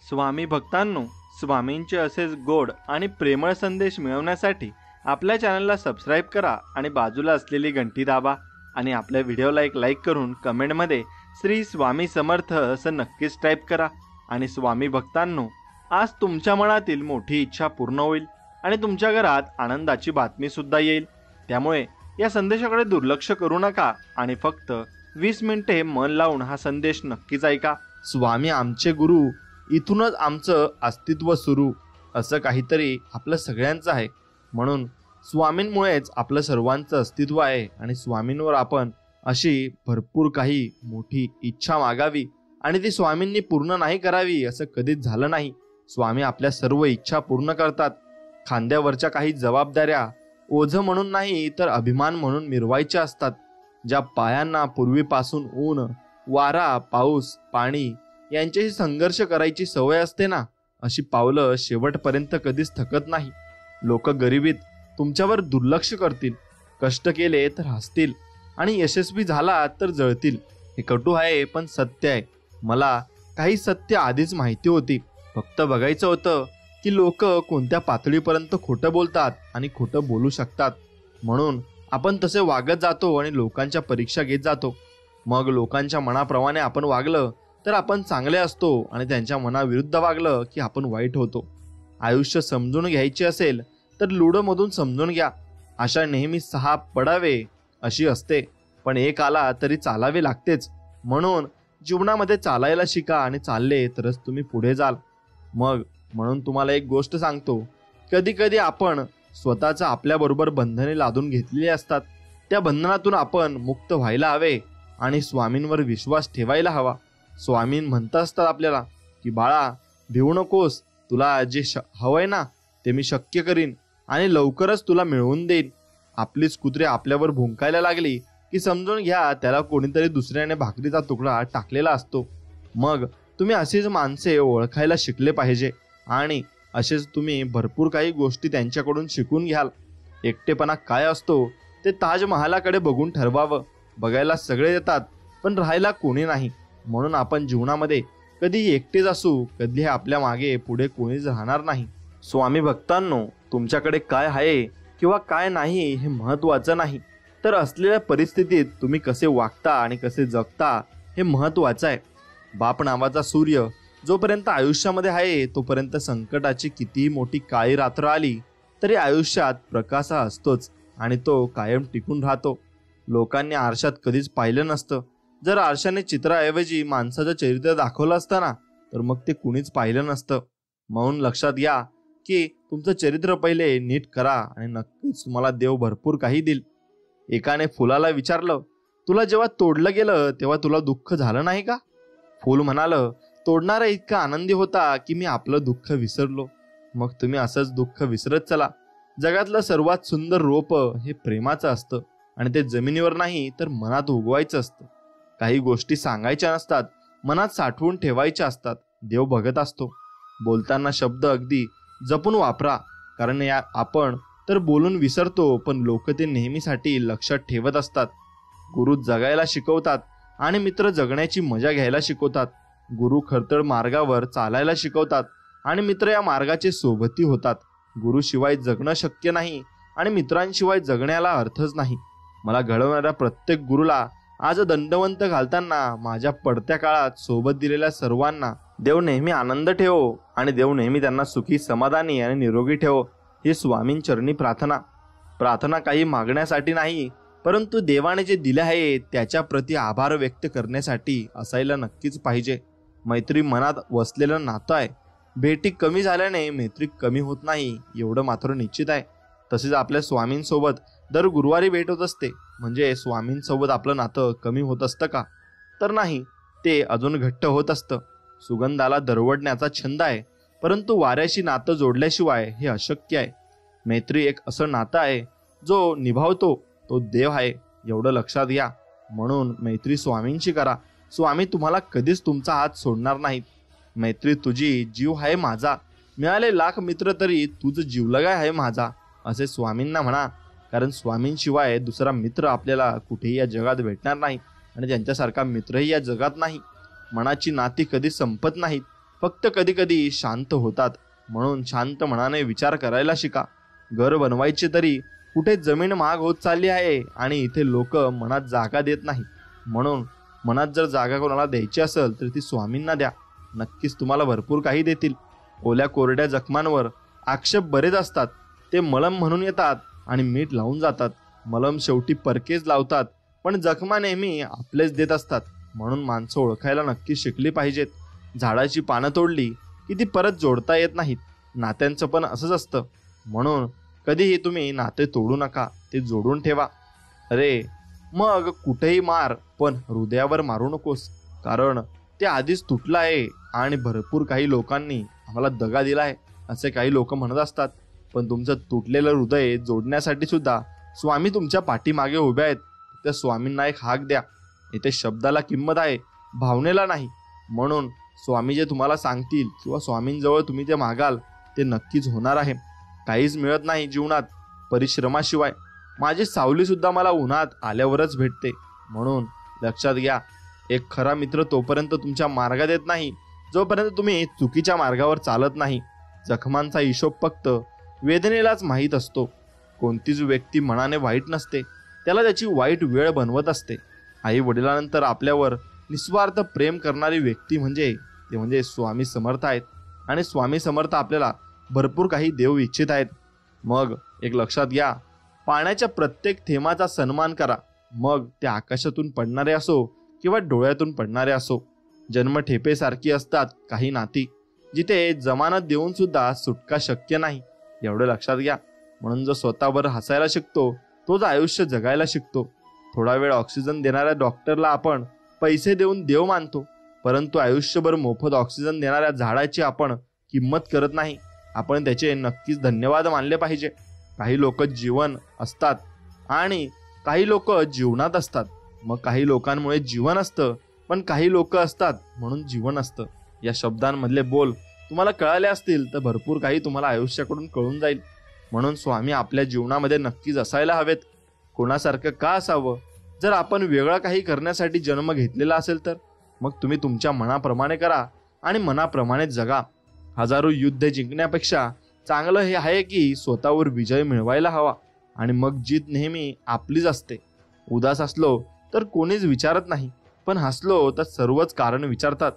स्वामी भक्तांनो, स्वामींचे असेच गोड आणि प्रेमळ संदेश मिळवण्यासाठी आपल्या चॅनलला सबस्क्राईब करा आणि बाजूला असलेली घंटी दाबा आणि आपल्या व्हिडिओला एक लाईक करून कमेंटमध्ये श्री स्वामी समर्थ असं नक्कीच टाईप करा। आणि स्वामी भक्तांनो, आज तुमच्या मनातील मोठी इच्छा पूर्ण होईल आणि तुमच्या घरात आनंदाची बातमी सुद्धा येईल। त्यामुळे या संदेशाकडे दुर्लक्ष करू नका आणि फक्त 20 मिनिटे मन लावून हा संदेश नक्कीच ऐका। स्वामी आमचे गुरु, इथूनच आमचं अस्तित्व सुरू, असं काहीतरी आपलं सगळ्यांचं आहे। म्हणून स्वामींमुळेच आपलं सर्वांचं अस्तित्व आहे आणि स्वामींवर आपण अशी भरपूर काही मोठी इच्छा मागावी आणि ती स्वामींनी पूर्ण नाही करावी असं कधीच झालं नाही। स्वामी आपल्या सर्व इच्छा पूर्ण करतात। खांद्यावरच्या काही जबाबदाऱ्या ओझं म्हणून नाही तर अभिमान म्हणून मिरवायच्या असतात। ज्या पायांना पूर्वीपासून ऊन, वारा, पाऊस, पाणी यांच्याशी संघर्ष करायची सवय असते ना, अशी पावलं शेवटपर्यंत कधीच थकत नाही। लोक गरिबीत तुमच्यावर दुर्लक्ष करतील, कष्ट केले तर हसतील आणि यशस्वी झाला तर जळतील। हे कटू आहे पण सत्य आहे। मला काही सत्य आधीच माहिती होती, फक्त बघायचं होतं की लोक कोणत्या पातळीपर्यंत खोटं बोलतात आणि खोटं बोलू शकतात। म्हणून आपण तसे वागत जातो आणि लोकांच्या परीक्षा घेत जातो। मग लोकांच्या मनाप्रमाणे आपण वागलं तर आपण चांगले असतो आणि त्यांच्या मनाविरुद्ध वागलं की आपण वाईट होतो। आयुष्य समजून घ्यायचे असेल तर लुडोमधून समजून घ्या। आशा नेहमी 6 पडावे अशी असते, पण एक आला तरी चालावे लागतेच। म्हणून जीवनामध्ये चालायला शिका आणि चालले तरच तुम्ही पुढे जाल। म्हणून तुम्हाला एक गोष्ट सांगतो, कधी कधी आपण स्वतःचं आपल्याबरोबर बंधने लादून घेतलेली असतात। त्या बंधनातून आपण मुक्त व्हायला हवे आणि स्वामींवर विश्वास ठेवायला हवा। स्वामी म्हणत असतात आपल्याला की बाळा, भिवू नकोस, तुला जे हवंय ना ते मी शक्य करीन आणि लवकरच तुला मिळवून देईन। आपलीच कुत्रे आपल्यावर भुंकायला लागली की समजून घ्या त्याला कोणीतरी दुसऱ्याने भाकरीचा तुकडा टाकलेला असतो। मग तुम्ही अशीच माणसे ओळखायला शिकले पाहिजे आणि असेच तुम्ही भरपूर काही गोष्टी त्यांच्याकडून शिकून घ्याल। एकटेपणा काय असतो ते ताजमहालाकडे बघून ठरवावं। बघायला सगळे येतात पण राहायला कोणी नाही। म्हणून आपण जीवनामध्ये कधीही एकटेच असू, कधी आपल्या मागे पुढे कोणीच राहणार नाही। स्वामी भक्तांनो, तुमच्याकडे काय आहे किंवा काय नाही हे महत्त्वाचं नाही, तर असलेल्या परिस्थितीत तुम्ही कसे वागता आणि कसे जगता हे महत्त्वाचं आहे। बाप नावाचा सूर्य जोपर्यंत आयुष्यामध्ये आहे तोपर्यंत संकटाची कितीही मोठी काळी रात्र आली तरी आयुष्यात प्रकाश हा असतोच आणि तो कायम टिकून राहतो। लोकांनी आरशात कधीच पाहिलं नसतं। जर आरशाने चित्राऐवजी माणसाचं चरित्र दाखवलं असतं ना, तर मग ते कुणीच पाहिलं नसतं। म्हणून लक्षात घ्या की तुमचं चरित्र पहिले नीट करा आणि नक्कीच तुम्हाला देव भरपूर काही देईल। एकाने फुलाला विचारलं, तुला जेव्हा तोडलं गेलं तेव्हा तुला दुःख झालं नाही का? फूल म्हणालं, तोडणारा इतका आनंदी होता की मी आपलं दुःख विसरलो। मग तुम्ही असंच दुःख विसरत चला। जगातलं सर्वात सुंदर रोप हे प्रेमाचं असतं आणि ते जमिनीवर नाही तर मनात उगवायचं असतं। काही गोष्टी सांगायच्या नसतात, मनात साठवून ठेवायच्या असतात। देव बघत असतो। बोलताना शब्द अगदी जपून वापरा, कारण आपण तर बोलून विसरतो पण लोक ते नेहमीसाठी लक्षात ठेवत असतात। गुरु जगायला शिकवतात आणि मित्र जगण्याची मजा घ्यायला शिकवतात। गुरु खडतर मार्गावर चालायला शिकवतात आणि मित्र या मार्गाचे सोबती होतात। गुरुशिवाय जगणं शक्य नाही आणि मित्रांशिवाय जगण्याला अर्थच नाही। मला घडवणाऱ्या प्रत्येक गुरुला आज दंडवंत घालताना माझ्या पडत्या काळात सोबत दिलेल्या सर्वांना देव नेहमी आनंद ठेवो आणि देव नेहमी त्यांना सुखी, समाधानी आणि निरोगी ठेवो ही स्वामींचरणी प्रार्थना काही मागण्यासाठी नाही, परंतु देवाने जे दिले आहे त्याच्या प्रती आभार व्यक्त करण्यासाठी असायला नक्कीच पाहिजे। मैत्री मनात वसलेलं नातं आहे। भेटी कमी झाल्याने मैत्री कमी होत नाही एवढं मात्र निश्चित आहे। तसेच आपल्या स्वामींसोबत दर गुरुवारी भेट होत असते, म्हणजे स्वामींसोबत आपलं नातं कमी होत असतं का? तर नाही, ते अजून घट्ट होत असतं। सुगंधाला दरवडण्याचा छंद आहे, परंतु वाऱ्याशी नातं जोडल्याशिवाय हे अशक्य आहे। मैत्री एक असं नातं आहे जो निभावतो तो देव आहे, एवढं लक्षात घ्या। म्हणून मैत्री स्वामींशी करा। स्वामी तुम्हाला कधीच तुमचा हात सोडणार नाहीत। मैत्री तुझी जीव आहे माझा, मिळाले लाख मित्र तरी तुझं जीवलगा आहे माझा, असे स्वामींना म्हणा। कारण स्वामींशिवाय दुसरा मित्र आपल्याला कुठेही या जगात भेटणार नाही आणि त्यांच्यासारखा मित्रही या जगात नाही। मनाची नाती कधी संपत नाहीत, फक्त कधी कधी शांत होतात. म्हणून शांत मनाने विचार करायला शिका. घर बनवायचे तरी कुठे जमीन महाग होत चालली आहे आणि इथे लोक मनात जागा देत नाही. म्हणून मनात जर जागा कोणाला द्यायची असेल तर ती स्वामींना द्या. नक्कीच तुम्हाला भरपूर काही देतील. ओल्या कोरड्या जखमांवर आक्षेप बरेच असतात. ते मलम म्हणून येतात आणि मीठ लावून जातात. मलम शेवटी परकेच लावतात, पण जखमा नेहमी आपलेच देत असतात. म्हणून माणसं ओळखायला नक्की शिकली पाहिजेत. झाडाची पानं तोडली की ती परत जोडता येत नाहीत. नात्यांचं पण असंच असतं. म्हणून कधीही तुम्ही नाते तोडू नका, ते जोडून ठेवा. अरे मग कुठेही मार, पण हृदयावर मारू नकोस, कारण ते आधीच तुटलं आहे आणि भरपूर काही लोकांनी आम्हाला दगा दिला आहे असे काही लोक म्हणत असतात. पण तुमचं तुटलेलं हृदय जोडण्यासाठी सुद्धा स्वामी तुमच्या पाठीमागे उभे आहेत. त्या स्वामींना एक हाक द्या. इथे शब्दाला किंमत आहे, भावनेला नाही. म्हणून स्वामी जे तुम्हाला सांगतील किंवा स्वामींजवळ तुम्ही ते मागाल ते नक्कीच होणार आहे. काहीच मिळत नाही जीवनात परिश्रमाशिवाय. माझी सावली सुद्धा मला उन्हात आल्यावरच भेटते. म्हणून लक्षात घ्या, एक खरा मित्र तोपर्यंत तुमच्या मार्गात येत नाही जोपर्यंत तुम्ही चुकीच्या मार्गावर चालत नाही. जखमांचा हिशोब फक्त वेदनेलाच माहीत असतो. कोणतीच व्यक्ती मनाने वाईट नसते, त्याला त्याची वाईट वेळ बनवत असते. आई वडिलांनंतर आपल्यावर निस्वार्थ प्रेम करणारी व्यक्ती म्हणजे स्वामी समर्थ आहेत. आणि स्वामी समर्थ आपल्याला भरपूर काही देऊ इच्छित आहेत. मग एक लक्षात घ्या, पाण्याच्या प्रत्येक थेंबाचा सन्मान करा. मग ते आकाशातून पडणारे असो किंवा डोळ्यातून पडणारे असो. जन्मठेपेसारखी असतात काही नाती, जिथे जमानत देऊन सुद्धा सुटका शक्य नाही. एवढं लक्षात घ्या. म्हणून जो स्वतःवर हसायला शिकतो तोच आयुष्य जगायला शिकतो. थोडा वेळ ऑक्सिजन देणाऱ्या डॉक्टरला आपण पैसे देऊन देव मानतो, परंतु आयुष्यभर मोफत ऑक्सिजन देणाऱ्या झाडाची आपण किंमत करत नाही. आपण त्याचे नक्कीच धन्यवाद मानले पाहिजे. काही लोक जीवन असतात आणि काही लोक जीवनात असतात. मग काही लोकांमुळे जीवन असतं, पण काही लोक असतात म्हणून जीवन असतं. या शब्दांमधले बोल तुम्हाला कळाले असतील तर भरपूर काही तुम्हाला आयुष्याकडून कळून जाईल. म्हणून स्वामी आपल्या जीवनामध्ये नक्कीच असायला हवेत. कोणासारखं का असावं? जर आपण वेगळं काही करण्यासाठी जन्म घेतलेला असेल तर मग तुम्ही तुमच्या मनाप्रमाणे करा आणि मनाप्रमाणे जगा. हजारो युद्ध जिंकण्यापेक्षा चांगलं हे आहे की स्वतःवर विजय मिळवायला हवा आणि मग जीत नेहमी आपलीच असते. उदास असलो तर कोणीच विचारत नाही, पण हसलो तर सर्वच कारण विचारतात.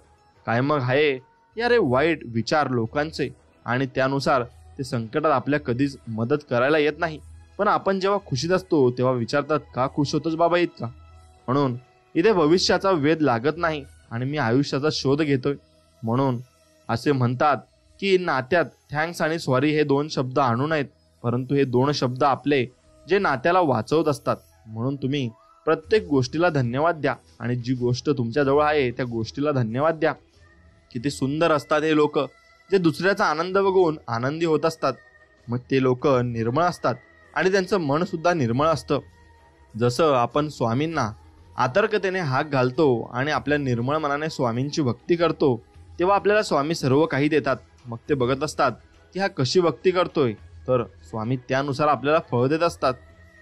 काय मग आहे यारे वाईट विचार लोकांचे आणि त्यानुसार ते संकटात आपल्या कधीच मदत करायला येत नाही. पण आपण जेव्हा खुशीत असतो तेव्हा विचारतात, का खुश होतोस बाबा इतका? म्हणून इथे भविष्याचा वेध लागत नाही आणि मी आयुष्याचा शोध घेतोय. म्हणून असे म्हणतात की नात्यात थँक्स आणि सॉरी हे 2 शब्द आणू नयेत, परंतु हे 2 शब्द आपले जे नात्याला वाचवत असतात. म्हणून तुम्ही प्रत्येक गोष्टीला धन्यवाद द्या आणि जी गोष्ट तुमच्याजवळ आहे त्या गोष्टीला धन्यवाद द्या. किती सुंदर असतात हे लोक जे दुसऱ्याचा आनंद बघून आनंदी होत असतात. मग ते लोक निर्मळ असतात आणि त्यांचं मन सुद्धा निर्मळ असतं. जसं आपण स्वामींना आतर्कतेने हाक घालतो आणि आपल्या निर्मळ मनाने स्वामींची भक्ती करतो, तेव्हा आपल्याला स्वामी सर्व काही देतात. मग ते बघत असतात की हा कशी भक्ती करतोय, तर स्वामी त्यानुसार आपल्याला फळ देत असतात.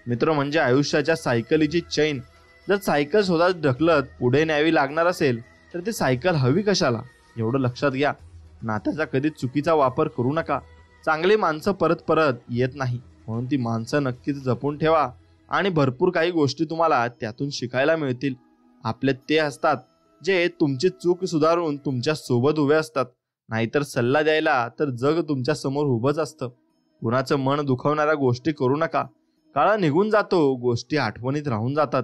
मित्र म्हणजे आयुष्याच्या सायकलीची चैन. जर सायकल स्वतः ढकलत पुढे न्यावी लागणार असेल तर ती सायकल हवी कशाला? एवढं लक्षात घ्या. नात्याचा कधी चुकीचा वापर करू नका. चांगली माणसं परत परत येत नाही, म्हणून ती माणसं नक्कीच जपून ठेवा आणि भरपूर काही गोष्टी तुम्हाला त्यातून शिकायला मिळतील. आपले ते असतात जे तुमची चूक सुधारून तुमच्या सोबत उभे असतात. नाहीतर सल्ला द्यायला तर जग तुमच्या समोर उभंच असतं. कुणाचं मन दुखवणाऱ्या गोष्टी करू नका. काळ निघून जातो, गोष्टी आठवणीत राहून जातात.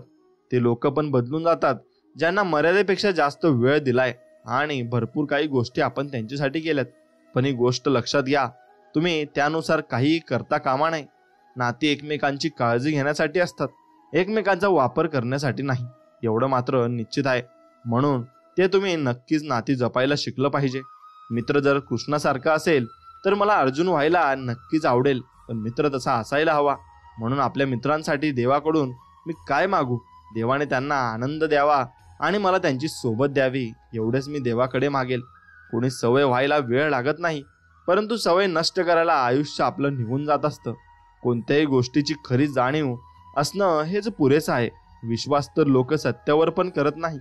ते लोक पण बदलून जातात ज्यांना मर्यादेपेक्षा जास्त वेळ दिलाय आणि भरपूर काही गोष्टी आपण त्यांच्यासाठी केल्यात. पण ही गोष्ट लक्षात घ्या, तुम्ही त्यानुसार काही करता कामा नये. नाती एकमेकांची काळजी घेण्यासाठी असतात, एकमेकांचा वापर करण्यासाठी नाही. एवढं मात्र निश्चित आहे. म्हणून ते तुम्ही नक्कीच नाती जपायला शिकलं पाहिजे. मित्र जर कृष्णासारखा असेल तर मला अर्जुन व्हायला नक्कीच आवडेल, पण मित्र तसा असायला हवा. म्हणून आपल्या मित्रांसाठी देवाकडून मी काय मागू? देवाने त्यांना आनंद द्यावा आणि मला त्यांची सोबत द्यावी, एवढेच मी देवाकडे मागेल. कोणी सवय व्हायला वेळ लागत नाही, परंतु सवय नष्ट करायला आयुष्य आपलं निघून जात असतं. कोणत्याही गोष्टीची खरी जाणीव असणं हेच पुरेसं आहे. विश्वास तर लोक सत्यावर पण करत नाही.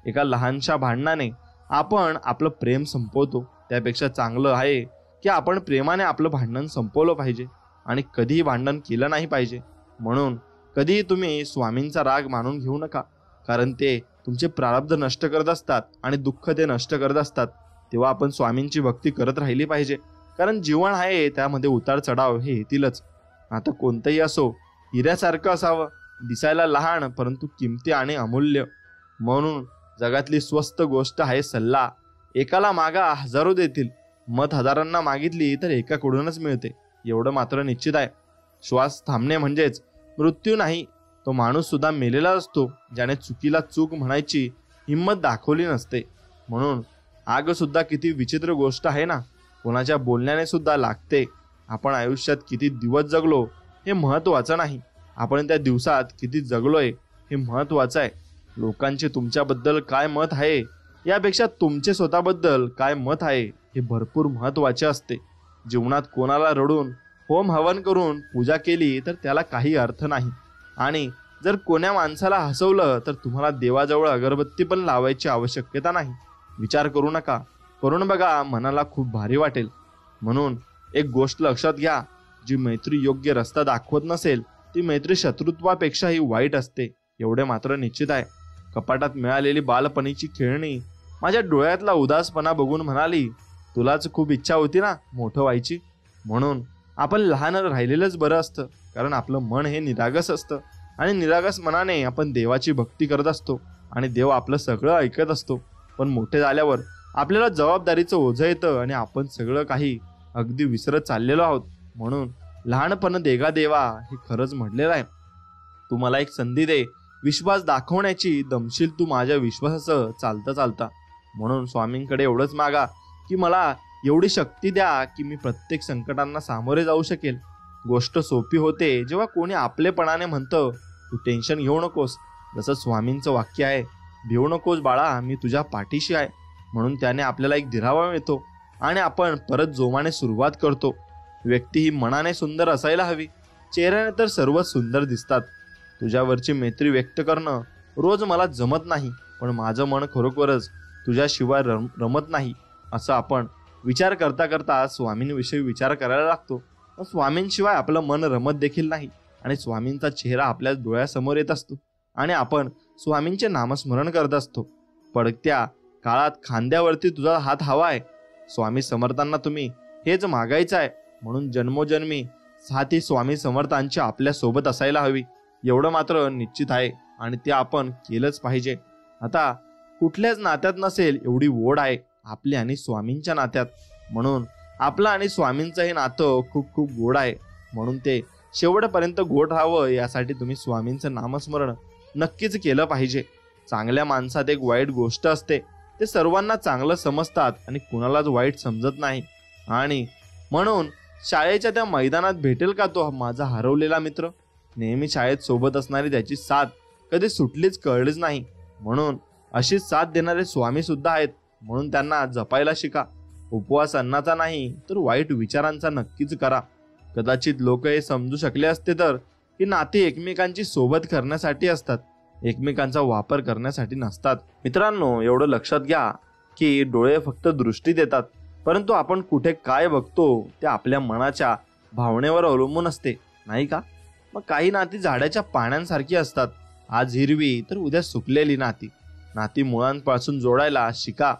एका लहानशा भांडणाने आपण आपलं प्रेम संपवतो त्यापेक्षा चांगलं आहे की आपण प्रेमाने आपलं भांडण संपवलं पाहिजे आणि कधीही भांडण केलं नाही पाहिजे. म्हणून कधीही तुम्ही स्वामींचा राग मानून घेऊ नका, कारण ते तुमचे प्रारब्ध नष्ट करत असतात आणि दुःख ते नष्ट करत असतात. तेव्हा आपण स्वामींची भक्ती करत राहिली पाहिजे, कारण जीवन आहे त्यामध्ये उतार चढाव हे येतीलच. आता कोणतंही असो, हिऱ्यासारखं असावं, दिसायला लहान परंतु किमती आणि अमूल्य. म्हणून जगातली स्वस्त गोष्ट आहे सल्ला. एकाला मागा हजारो देतील, मत हजारांना मागितली तर एकाकडूनच मिळते, एवढं मात्र निश्चित आहे. श्वास थांबणे म्हणजेच मृत्यू नाही. तो माणूस सुद्धा मेलेला असतो ज्याने चुकीला चूक म्हणायची हिंमत दाखवली नसते. म्हणून आग सुद्धा किती विचित्र गोष्ट आहे ना, कोणाच्या बोलण्याने सुद्धा लागते. आपण आयुष्यात किती दिवस जगलो हे महत्वाचं नाही, आपण त्या दिवसात किती जगलोय हे महत्वाचं आहे. लोकांचे तुमच्याबद्दल काय मत आहे यापेक्षा तुमचे स्वतःबद्दल काय मत आहे हे भरपूर महत्वाचे असते. जीवनात कोणाला रडून होम हवन करून पूजा केली तर त्याला काही अर्थ नाही, आणि जर कोण्या माणसाला हसवलं तर तुम्हाला देवाजवळ अगरबत्ती पण लावायची आवश्यकता नाही. विचार करू नका, करून बघा, मनाला खूप भारी वाटेल. म्हणून एक गोष्ट लक्षात घ्या, जी मैत्री योग्य रस्ता दाखवत नसेल ती मैत्री शत्रुत्वापेक्षाही वाईट असते, एवढे मात्र निश्चित आहे. कपाटात मिळालेली बालपणीची खेळणी माझ्या डोळ्यातला उदासपणा बघून म्हणाली, तुलाच खूप इच्छा होती ना मोठं व्हायची. म्हणून आपण लहान राहिलेलंच बरं असतं, कारण आपलं मन हे निरागस असतं आणि निरागस मनाने आपण देवाची भक्ती करत असतो आणि देव आपलं सगळं ऐकत असतो. पण मोठे झाल्यावर आपल्याला जबाबदारीचं ओझं येतं आणि आपण सगळं काही अगदी विसरत चाललेलो आहोत. म्हणून लहानपण देगा देवा हे खरंच म्हटलेलं आहे. तू मला एक संधी दे विश्वास दाखवण्याची, दमशील तू माझ्या विश्वासाचं चालता चालता. म्हणून स्वामींकडे एवढंच मागा की मला एवढी शक्ती द्या की मी प्रत्येक संकटांना सामोरे जाऊ शकेल. गोष्ट सोपी होते जेव्हा कोणी आपलेपणाने म्हणतं, तू टेन्शन घेऊ नकोस. जसं स्वामींचं वाक्य आहे, भिवू नकोस बाळा, मी तुझ्या पाठीशी आहे. म्हणून त्याने आपल्याला एक दिलावा मिळतो आणि आपण परत जोमाने सुरुवात करतो. व्यक्ती ही मनाने सुंदर असायला हवी, चेहऱ्याने तर सर्वच सुंदर दिसतात. तुझ्यावरची मैत्री व्यक्त करणं रोज मला जमत नाही, पण माझं मन खरोखरच तुझ्याशिवाय रमत नाही, असं आपण विचार करता करता स्वामींविषयी विचार करायला लागतो. स्वामींशिवाय आपलं मन रमत देखील नाही आणि स्वामींचा चेहरा आपल्या डोळ्यासमोर येत असतो आणि आपण स्वामींचे नामस्मरण करत असतो. पडत्या काळात खांद्यावरती तुझा हात हवा आहे. स्वामी समर्थांना तुम्ही हेच मागायचं आहे. म्हणून जन्मोजन्मी साथी स्वामी समर्थांची आपल्या सोबत असायला हवी, एवढं मात्र निश्चित आहे आणि ते आपण केलंच पाहिजे. आता कुठल्याच नात्यात नसेल एवढी ओढ आहे आपल्या आणि स्वामींच्या नात्यात. म्हणून आपलं आणि स्वामींचं हे नातं खूप खूप गोड आहे. म्हणून ते शेवटपर्यंत गोड राहावं यासाठी तुम्ही स्वामींचं नामस्मरण नक्कीच केलं पाहिजे. चांगल्या माणसात एक वाईट गोष्ट असते, ते सर्वांना चांगलं समजतात आणि कुणालाच वाईट समजत नाही. आणि म्हणून शाळेच्या त्या मैदानात भेटेल का तो माझा हरवलेला मित्र? नेहमी शाळेत सोबत असणारी त्याची साथ कधी सुटलीच कळलीच नाही. म्हणून अशीच साथ देणारे स्वामी सुद्धा आहेत, म्हणून त्यांना जपायला शिका. उपवास अन्नाचा नाही तर वाईट विचारांचा नक्कीच करा. कदाचित लोक हे समजू शकले असते तर ही नाती एकमेकांची सोबत करण्यासाठी असतात, एकमेकांचा वापर करण्यासाठी नसतात. मित्रांनो, एवढं लक्षात घ्या की डोळे फक्त दृष्टी देतात, परंतु आपण कुठे काय बघतो ते आपल्या मनाच्या भावनेवर अवलंबून असते, नाही का? मग काही नाती झाडाच्या पाण्यासारखी असतात, आज हिरवी तर उद्या सुकलेली नाती. नाती मुळांपासून जोडायला शिका.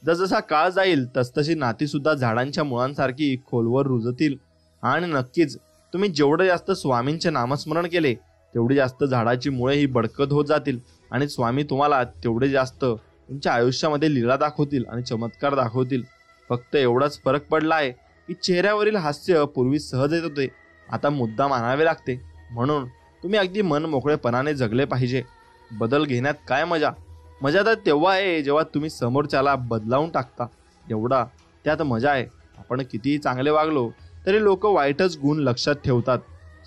जसजसा काळ जाईल तसतशी नाती सुद्धा झाडांच्या मुळांसारखी खोलवर रुजतील. आणि नक्कीच तुम्ही जेवढं जास्त स्वामींचे नामस्मरण केले तेवढी जास्त झाडाची मुळे ही बडकत होत जातील आणि स्वामी तुम्हाला तेवढे जास्त तुमच्या आयुष्यामध्ये लीला दाखवतील आणि चमत्कार दाखवतील. फक्त एवढाच फरक पडला आहे की चेहऱ्यावरील हास्य पूर्वी सहज येत होते, आता मुद्दाम आणावे लागते. म्हणून तुम्ही अगदी मन मोकळेपणाने जगले पाहिजे. बदल घेण्यात काय मजा? मजा तर तेव्हा आहे जेव्हा तुम्ही समोरच्याला बदलावून टाकता, एवढा त्यात मजा आहे. आपण कितीही चांगले वागलो तरी लोक वाईटच गुण लक्षात ठेवतात.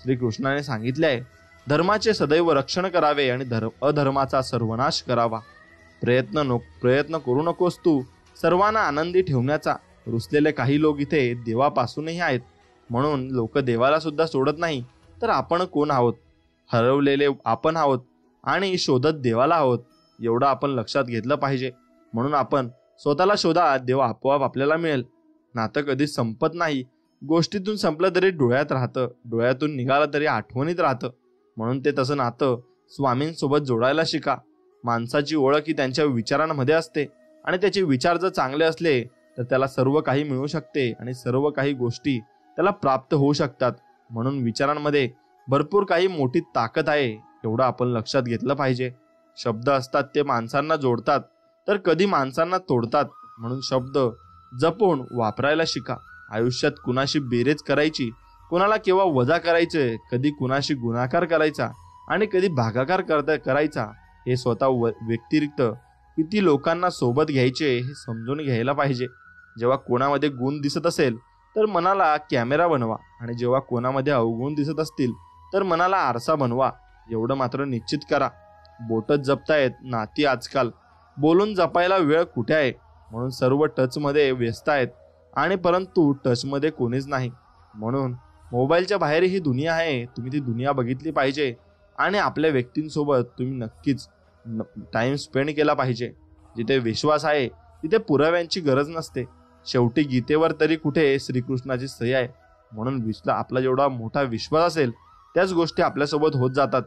श्रीकृष्णाने सांगितले आहे, धर्माचे सदैव रक्षण करावे आणि अधर्माचा सर्वनाश करावा. प्रयत्न करू नकोस तू सर्वांना आनंदी ठेवण्याचा. रुसलेले काही लोक इथे देवापासूनही आहेत. म्हणून लोक देवाला सुद्धा सोडत नाही तर आपण कोण आहोत? हरवलेले आपण आहोत आणि शोधत देवाला आहोत, एवढं आपण लक्षात घेतलं पाहिजे. म्हणून आपण स्वतःला शोधा, देव आपोआप आपल्याला मिळेल. नातं कधीच संपत नाही. गोष्टीतून संपलं तरी डोळ्यात राहतं, डोळ्यातून निघालं तरी आठवणीत राहतं. म्हणून ते तसं नातं स्वामींसोबत जोडायला शिका. माणसाची ओळख ही त्यांच्या विचारांमध्ये असते आणि त्याचे विचार जर चांगले असले तर त्याला सर्व काही मिळू शकते आणि सर्व काही गोष्टी त्याला प्राप्त होऊ शकतात. म्हणून विचारांमध्ये भरपूर काही मोठी ताकद आहे, एवढं आपण लक्षात घेतलं पाहिजे. शब्द असतात ते माणसांना जोडतात तर कधी माणसांना तोडतात. म्हणून शब्द जपून वापरायला शिका. आयुष्यात कुणाशी बेरीज करायची, कुणाला केव्हा वजा करायचे, कधी कुणाशी गुणाकार करायचा आणि कधी भागाकार करायचा, हे स्वतः व्यतिरिक्त किती लोकांना सोबत घ्यायचे हे समजून घ्यायला पाहिजे. जेव्हा कोणामध्ये गुण दिसत असेल तर मनाला कॅमेरा बनवा आणि जेव्हा कोणामध्ये अवगुण दिसत असतील तर मनाला आरसा बनवा. एवढं मात्र निश्चित करा, बोटच जपतायत नाती आजकाल, बोलून जपायला वेळ कुठे आहे. म्हणून सर्व टचमध्ये व्यस्त आहेत आणि परंतु टचमध्ये कोणीच नाही. म्हणून मोबाईलच्या बाहेर ही दुनिया आहे, तुम्ही ती दुनिया बघितली पाहिजे आणि आपल्या व्यक्तींसोबत तुम्ही नक्कीच टाइम स्पेंड केला पाहिजे. जिथे विश्वास आहे तिथे पुराव्यांची गरज नसते. शेवटी गीतेवर तरी कुठे श्रीकृष्णाची सही आहे. म्हणून आपला जेवढा मोठा विश्वास असेल त्याच गोष्टी आपल्यासोबत होत जातात.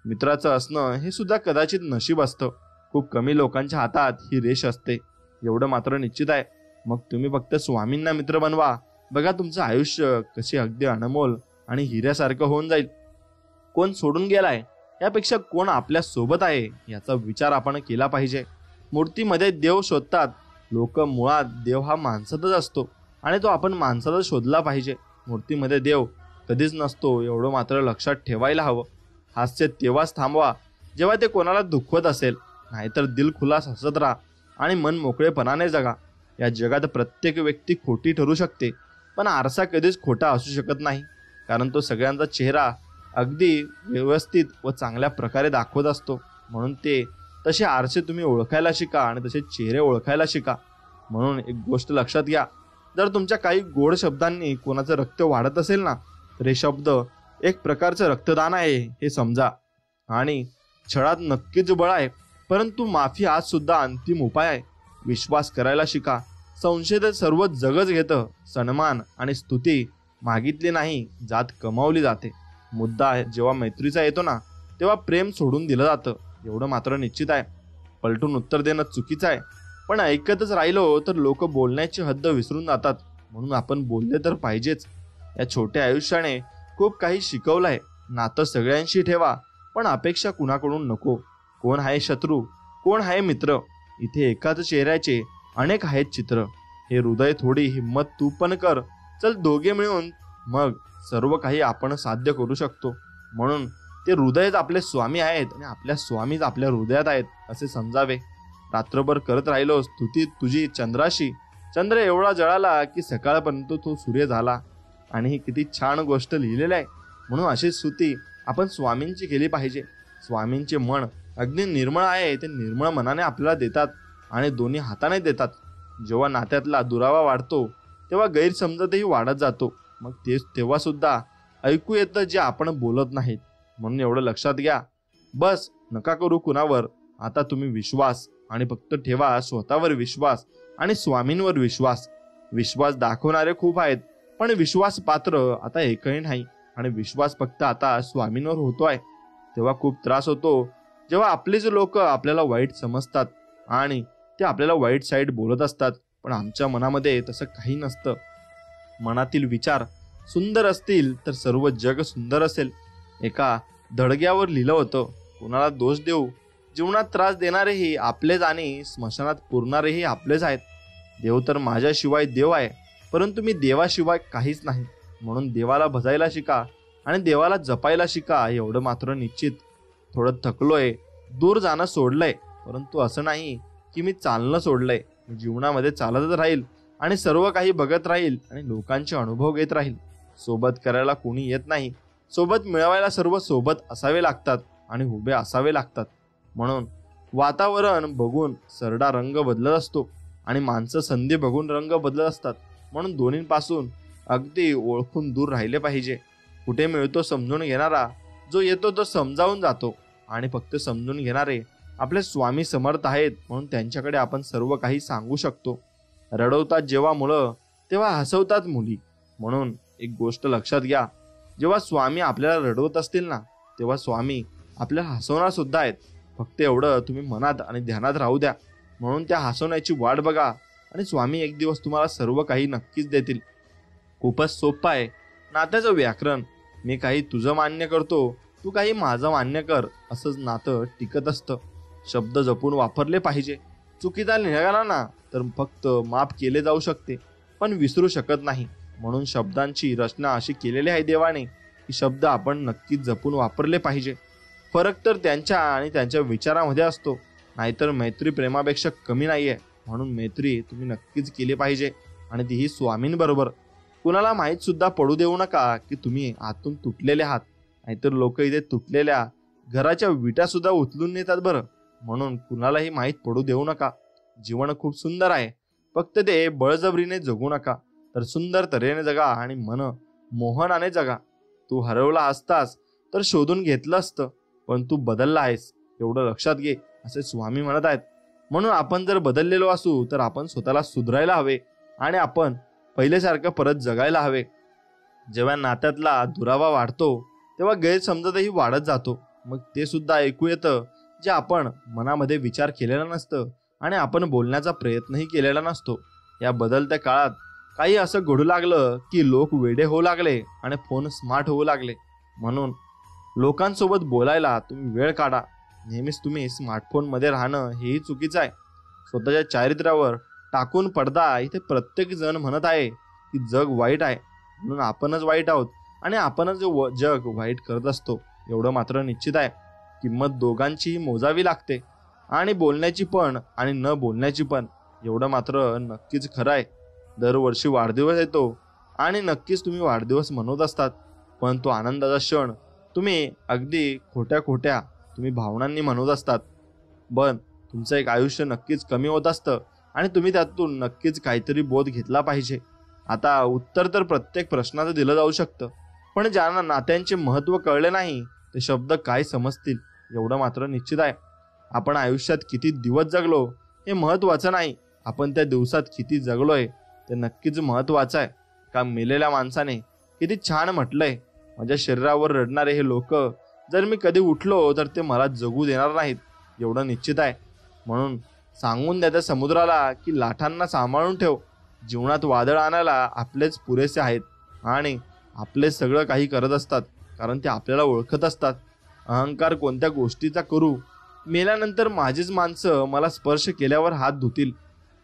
मित्राचं असणं हे सुद्धा कदाचित नशीब असतं. खूप कमी लोकांच्या हातात ही रेष असते, एवढं मात्र निश्चित आहे. मग तुम्ही फक्त स्वामींना मित्र बनवा, बघा तुमचं आयुष्य कसे अगदी अनमोल आणि हिऱ्यासारखं होऊन जाईल. कोण सोडून गेलाय यापेक्षा कोण आपल्या सोबत आहे याचा विचार आपण केला पाहिजे. मूर्तीमध्ये देव शोधतात लोक, मुळात देव हा माणसातच असतो आणि तो आपण माणसातच शोधला पाहिजे. मूर्तीमध्ये देव कधीच नसतो, एवढं मात्र लक्षात ठेवायला हवं. हास्य तेव्हाच थांबवा जेव्हा ते कोणाला दुखवत असेल, नाहीतर दिलखुलास हसत राहा आणि मन मोकळेपणाने जगा. या जगात प्रत्येक व्यक्ती खोटी ठरू शकते, पण आरसा कधीच खोटा असू शकत नाही, कारण तो सगळ्यांचा चेहरा अगदी व्यवस्थित व चांगल्या प्रकारे दाखवत असतो. म्हणून ते तसे आरसे तुम्ही ओळखायला शिका आणि तसे चेहरे ओळखायला शिका. म्हणून एक गोष्ट लक्षात घ्या, जर तुमच्या काही गोड शब्दांनी कोणाचं रक्त वाढत असेल ना, तर हे शब्द एक प्रकारचं रक्तदान आहे हे समजा. आणि छळात नक्कीच बळ आहे, परंतु माफी आज सुद्धा अंतिम उपाय आहे. विश्वास करायला शिका. संशय तर सर्व जगच घेतं. सन्मान आणि स्तुती मागितली नाही जात, कमावली जाते. मुद्दा जेव्हा मैत्रीचा येतो ना, तेव्हा प्रेम सोडून दिलं जातं, एवढं मात्र निश्चित आहे. पलटून उत्तर देणं चुकीचं आहे, पण ऐकतच राहिलो तर लोक बोलण्याची हद्द विसरून जातात. म्हणून आपण बोलले तर पाहिजेच. या छोट्या आयुष्याने खूप काही शिकवलं आहे. नातं सगळ्यांशी ठेवा, पण अपेक्षा कुणाकडून नको. कोण आहे शत्रू, कोण आहे मित्र, इथे एकाच चेहऱ्याचे अनेक आहेत चित्र. हे हृदय थोडी हिंमत तू पण कर, चल दोघे मिळून मग सर्व काही आपण साध्य करू शकतो. म्हणून ते हृदयच आपले स्वामी आहेत आणि आपल्या स्वामीच आपल्या हृदयात आहेत असे समजावे. रात्रभर करत राहिलो स्तुती तुझी चंद्राशी, चंद्र एवढा जळाला की सकाळपर्यंत तो सूर्य झाला. आणि ही किती छान गोष्ट लिहिलेली आहे. म्हणून अशी स्तुती आपण स्वामींची केली पाहिजे. स्वामींचे मन अगदी निर्मळ आहे, ते निर्मळ मनाने आपल्याला देतात आणि दोन्ही हाताने देतात. जेव्हा नात्यातला दुरावा वाढतो तेव्हा गैरसमजतही वाढत जातो. मग तेच तेव्हा सुद्धा ऐकू येतं जे आपण बोलत नाहीत. म्हणून एवढं लक्षात घ्या, बस नका करू कुणावर. आता तुम्ही विश्वास आणि फक्त ठेवा स्वतःवर विश्वास आणि स्वामींवर विश्वास. विश्वास दाखवणारे खूप आहेत, पण विश्वास पात्र आता एकही नाही. आणि विश्वास फक्त आता स्वामींवर होतोय. तेव्हा खूप त्रास होतो जेव्हा आपलेच लोक आपल्याला वाईट समजतात आणि ते आपल्याला वाईट साईड बोलत असतात. पण आमच्या मनामध्ये तसं काही नसतं. मनातील विचार सुंदर असतील तर सर्व जग सुंदर असेल. एका धडग्यावर लिहिलं होतं, कोणाला दोष देऊ, जीवनात त्रास देणारेही आपलेच आणि स्मशानात पुरणारेही आपलेच आहेत. देव तर माझ्याशिवाय देव आहे, परंतु मी देवाशिवाय काहीच नाही. म्हणून देवाला भजायला शिका आणि देवाला जपायला शिका, एवढं मात्र निश्चित. थोडं थकलोय, दूर जाणं सोडलंय, परंतु असं नाही की मी चालणं सोडलंय. मी जीवनामध्ये चालतच राहील आणि सर्व काही बघत राहील आणि लोकांचे अनुभव घेत राहील. सोबत करायला कोणी येत नाही, सोबत मिळवायला सर्व सोबत असावे लागतात आणि उभे असावे लागतात. म्हणून वातावरण बघून सरडा रंग बदलत असतो आणि माणसं संधी बघून रंग बदलत असतात. म्हणून दोन्हींपासून अगदी ओळखून दूर राहिले पाहिजे. कुठे मिळतो समजून घेणारा, जो येतो तो समजावून जातो आणि फक्त समजून घेणारे आपले स्वामी समर्थ आहेत म्हणून त्यांच्याकडे आपण सर्व काही सांगू शकतो. रडवतात जेव्हा मुलं तेव्हा हसवतात मुली. म्हणून एक गोष्ट लक्षात घ्या, जेव्हा स्वामी आपल्याला रडवत असतील ना, तेव्हा स्वामी आपल्याला हसवणार सुद्धा आहेत. फक्त एवढं तुम्ही मनात आणि ध्यानात राहू द्या. म्हणून त्या हसवण्याची वाट बघा आणि स्वामी एक दिवस तुम्हाला सर्व काही नक्कीच देतील. खूपच सोपं आहे नात्याचं व्याकरण. मी काही तुझं मान्य करतो, तू काही माझं मान्य कर, असंच नातं टिकत असतं. शब्द जपून वापरले पाहिजे. चुकीचा निघाला ना तर फक्त माफ केले जाऊ शकते, पण विसरू शकत नाही. म्हणून शब्दांची रचना अशी केलेली आहे देवाने की शब्द आपण नक्कीच जपून वापरले पाहिजे. फरक तर त्यांच्या आणि त्यांच्या विचारामध्ये असतो, नाहीतर मैत्री प्रेमापेक्षा कमी नाहीये. म्हणून मैत्री तुम्ही नक्कीच केली पाहिजे आणि तीही स्वामींबरोबर. कुणाला माहीत सुद्धा पडू देऊ नका की तुम्ही आतून तुटलेले आहात, नाहीतर लोक इथे तुटलेल्या घराच्या विटा सुद्धा उचलून नेतात बरं. म्हणून कुणालाही माहीत पडू देऊ नका. जीवन खूप सुंदर आहे, फक्त ते बळजबरीने जगू नका, तर सुंदर तऱ्हेने जगा आणि मन मोहनाने जगा. तू हरवला असतास तर शोधून घेतलं असतं, पण तू बदलला आहेस एवढं लक्षात घे, असे स्वामी म्हणत आहेत. म्हणून आपण जर बदललेलो असू तर आपण स्वतःला सुधारायला हवे आणि आपण पहिल्यासारखं परत जगायला हवे. जेव्हा नात्यातला दुरावा वाढतो तेव्हा गैरसमजतही वाढत जातो. मग ते सुद्धा ऐकू येतं जे आपण मनामध्ये विचार केलेला नसतं आणि आपण बोलण्याचा प्रयत्नही केलेला नसतो. या बदलत्या काळात काही असं घडू लागलं की लोक वेडे होऊ लागले आणि फोन स्मार्ट होऊ लागले. म्हणून लोकांसोबत बोलायला तुम्ही वेळ काढा. नेहमीच तुम्ही स्मार्टफोनमध्ये राहणं हेही चुकीचं आहे. स्वतःच्या चारित्र्यावर टाकून पडदा. इथे प्रत्येक जण म्हणत आहे की जग वाईट आहे म्हणून आपणच वाईट आहोत आणि आपणच जग वाईट करत असतो, एवढं मात्र निश्चित आहे. किंमत दोघांचीही मोजावी लागते, आणि बोलण्याची पण आणि न बोलण्याची पण, एवढं मात्र नक्कीच खरं आहे. दरवर्षी वाढदिवस येतो आणि नक्कीच तुम्ही वाढदिवस मनवत असतात, पण तो आनंदाचा क्षण तुम्ही अगदी खोट्या तुम्ही भावनांनी मनवत असतात. पण तुमचं एक आयुष्य नक्कीच कमी होत असतं आणि तुम्ही त्यातून नक्कीच काहीतरी बोध घेतला पाहिजे. आता उत्तर तर प्रत्येक प्रश्नाचं दिलं जाऊ शकतं, पण ज्यांना नात्यांचे महत्त्व कळले नाही ते शब्द काय समजतील, एवढं मात्र निश्चित आहे. आपण आयुष्यात किती दिवस जगलो हे महत्त्वाचं नाही, आपण त्या दिवसात किती जगलोय ते नक्कीच महत्त्वाचं आहे. का मेलेल्या माणसाने किती छान म्हटलंय, माझ्या शरीरावर रडणारे हे लोक जर मी कधी उठलो तर ते मला जगू देणार नाहीत, एवढं निश्चित आहे. म्हणून सांगून द्या त्या समुद्राला की लाटांना सांभाळून ठेव. जीवनात वादळ आणायला आपलेच पुरेसे आहेत आणि आपले सगळं काही करत असतात, कारण ते आपल्याला ओळखत असतात. अहंकार कोणत्या गोष्टीचा करू, मेल्यानंतर माझीच माणसं मला स्पर्श केल्यावर हात धुतील.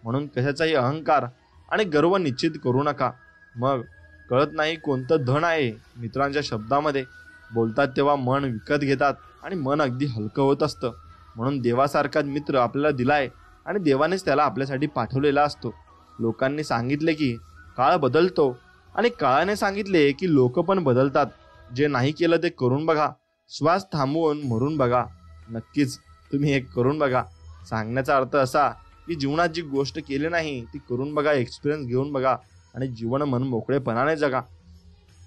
म्हणून कशाचाही अहंकार आणि गर्व निश्चित करू नका. मग कळत नाही कोणतं धन आहे. मित्रांच्या शब्दामध्ये बोलतात तेव्हा मन विकत घेतात आणि मन अगदी हलकं होत असतं. म्हणून देवासारखा मित्र आपल्याला दिलाय आणि देवानेच त्याला आपल्यासाठी पाठवलेला असतो. लोकांनी सांगितले की काळ बदलतो आणि काळाने सांगितले की लोक पण बदलतात. जे नाही केलं ते करून बघा. श्वास थांबवून मरून बघा. नक्कीच तुम्ही हे करून बघा. सांगण्याचा अर्थ असा की जीवनात जी गोष्ट केली नाही ती करून बघा, एक्सपिरियन्स घेऊन बघा आणि जीवन मन मोकळेपणाने जगा.